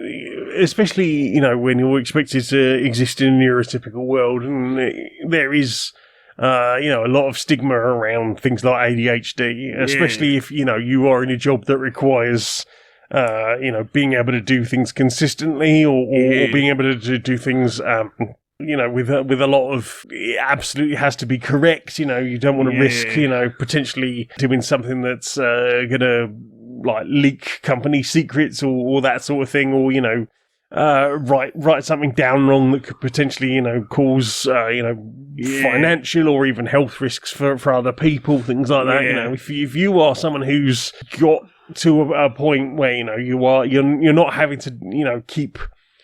especially when you're expected to exist in a neurotypical world, and there is. A lot of stigma around things like ADHD, especially if, you are in a job that requires, being able to do things consistently or being able to do things, with a lot of, it absolutely has to be correct. You don't want to risk, potentially doing something that's going to, like, leak company secrets or that sort of thing, or, write something down wrong that could potentially, cause, financial or even health risks for other people, things like that. If you are someone who's got to a point where, you're not having to, keep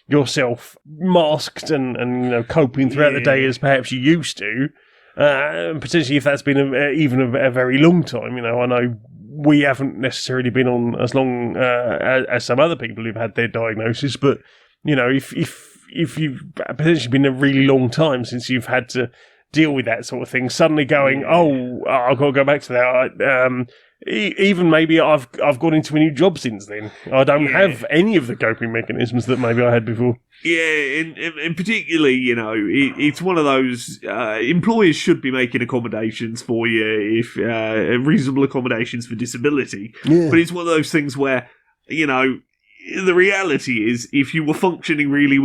yourself masked and coping throughout the day as perhaps you used to, potentially if that's been even a very long time, I know we haven't necessarily been on as long as some other people who've had their diagnosis, but if you've potentially been a really long time since you've had to deal with that sort of thing, suddenly going, I've got to go back to that. Even maybe I've gone into a new job since then. I don't have any of the coping mechanisms that maybe I had before. Yeah, and particularly, it's one of those, employers should be making accommodations for you, if reasonable accommodations for disability. Yeah. But it's one of those things where, the reality is, if you were functioning really,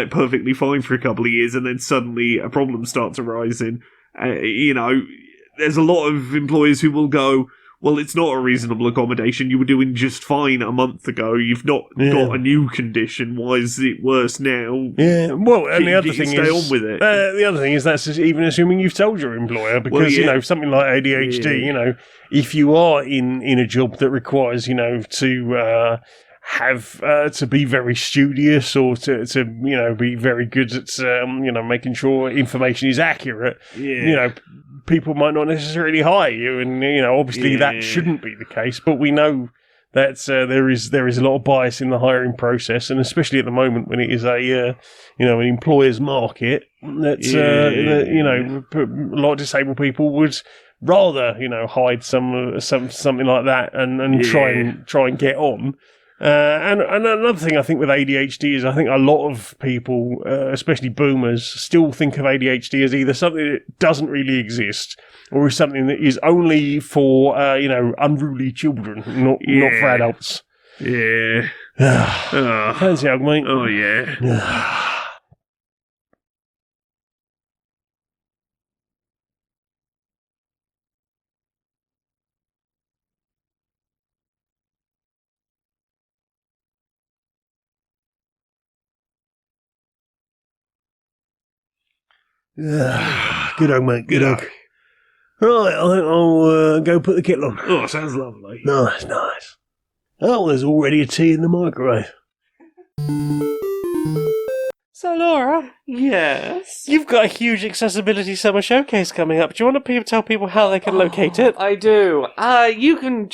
perfectly fine for a couple of years and then suddenly a problem starts arising, there's a lot of employers who will go, well, it's not a reasonable accommodation. You were doing just fine a month ago. You've not got a new condition. Why is it worse now? Yeah, well, and the other thing stay on with it. The other thing is that's even assuming you've told your employer, because something like ADHD. If you are in a job that requires to have to be very studious or to be very good at making sure information is accurate. People might not necessarily hire you, and obviously that shouldn't be the case. But we know that there is a lot of bias in the hiring process, and especially at the moment when it is a an employer's market. That a lot of disabled people would rather hide something like that and try and get on. And another thing I think with ADHD is I think a lot of people, especially boomers, still think of ADHD as either something that doesn't really exist or is something that is only for, unruly children, not for adults. Yeah. Fancy hug, mate. Oh, yeah. Good hug, mate. Good hug. Right, I think I'll go put the kettle on. Oh, sounds lovely. Nice. Oh, there's already a tea in the microwave. So, Laura, yes, you've got a huge accessibility summer showcase coming up. Do you want to tell people how they can locate it? I do. You can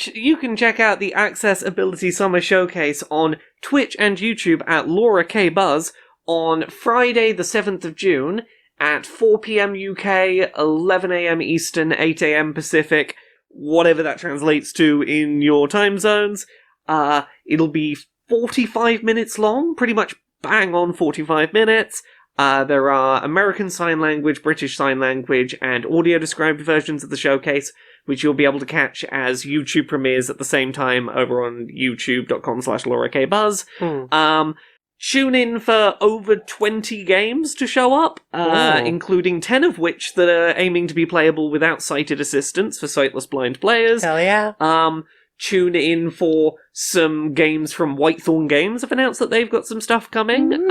check out the Accessibility Summer Showcase on Twitch and YouTube at Laura K Buzz on Friday the 7th of June. at 4 p.m. UK, 11 a.m. Eastern, 8 a.m. Pacific, whatever that translates to in your time zones. It'll be 45 minutes long, pretty much bang on 45 minutes. There are American Sign Language, British Sign Language, and audio-described versions of the showcase, which you'll be able to catch as YouTube premieres at the same time over on youtube.com/LauraKBuzz. Tune in for over 20 games to show up, including 10 of which that are aiming to be playable without sighted assistance for sightless blind players. Hell yeah. Tune in for some games from Whitethorn Games have announced that they've got some stuff coming.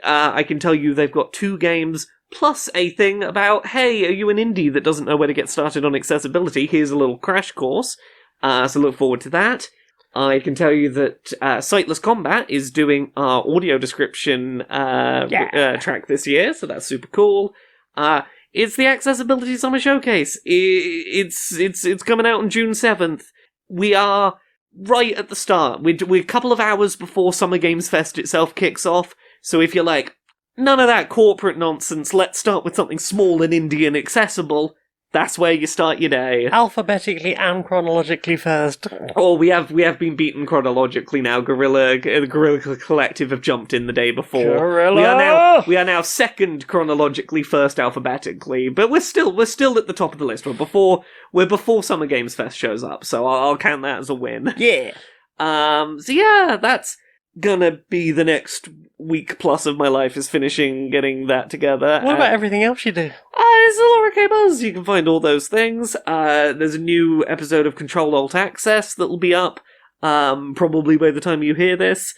I can tell you they've got 2 games plus a thing about, hey, are you an indie that doesn't know where to get started on accessibility? Here's a little crash course. So look forward to that. I can tell you that Sightless Combat is doing our audio description track this year, so that's super cool. It's the Accessibility Summer Showcase. It's coming out on June 7th. We are right at the start. We're a couple of hours before Summer Games Fest itself kicks off, so if you're like, none of that corporate nonsense, let's start with something small and indie and accessible, that's where you start your day. Alphabetically and chronologically first. Oh, we have been beaten chronologically now. The Guerrilla Collective have jumped in the day before. Guerrilla! We are now second chronologically, first alphabetically, but we're still at the top of the list. We're before Summer Games Fest shows up, so I'll count that as a win. Yeah. So yeah, that's gonna be the next week plus of my life, is getting that together. What about everything else you do? It's the Laura K Buzz. You can find all those things. There's a new episode of Control Alt Access that'll be up, probably by the time you hear this.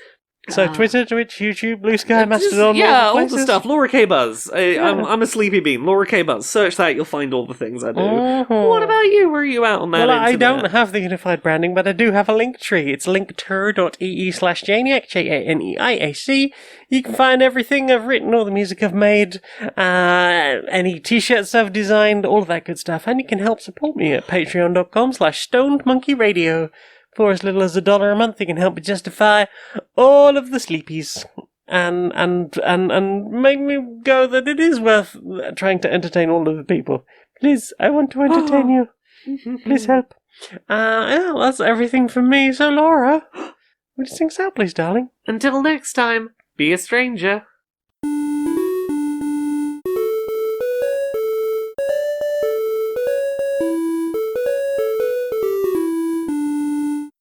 So Twitter, Twitch, YouTube, Blue Sky, Mastodon, all all the stuff. Laura K Buzz. I'm a sleepy bean. Laura K Buzz. Search that, you'll find all the things I do. What about you? Where are you out on that? Well, I internet? don't have the unified branding, but I do have a link tree. It's linkter.ee/Janiac, JANEIAC. You can find everything I've written, all the music I've made, any t-shirts I've designed, all of that good stuff. And you can help support me at patreon.com/stonedmonkeyradio. For as little as $1 a month, you can help me justify all of the sleepies. And make me go that it is worth trying to entertain all of the people. Please, I want to entertain you. Please help. Yeah, that's everything from me. So, Laura, would you sing us out, please, darling? Until next time, be a stranger.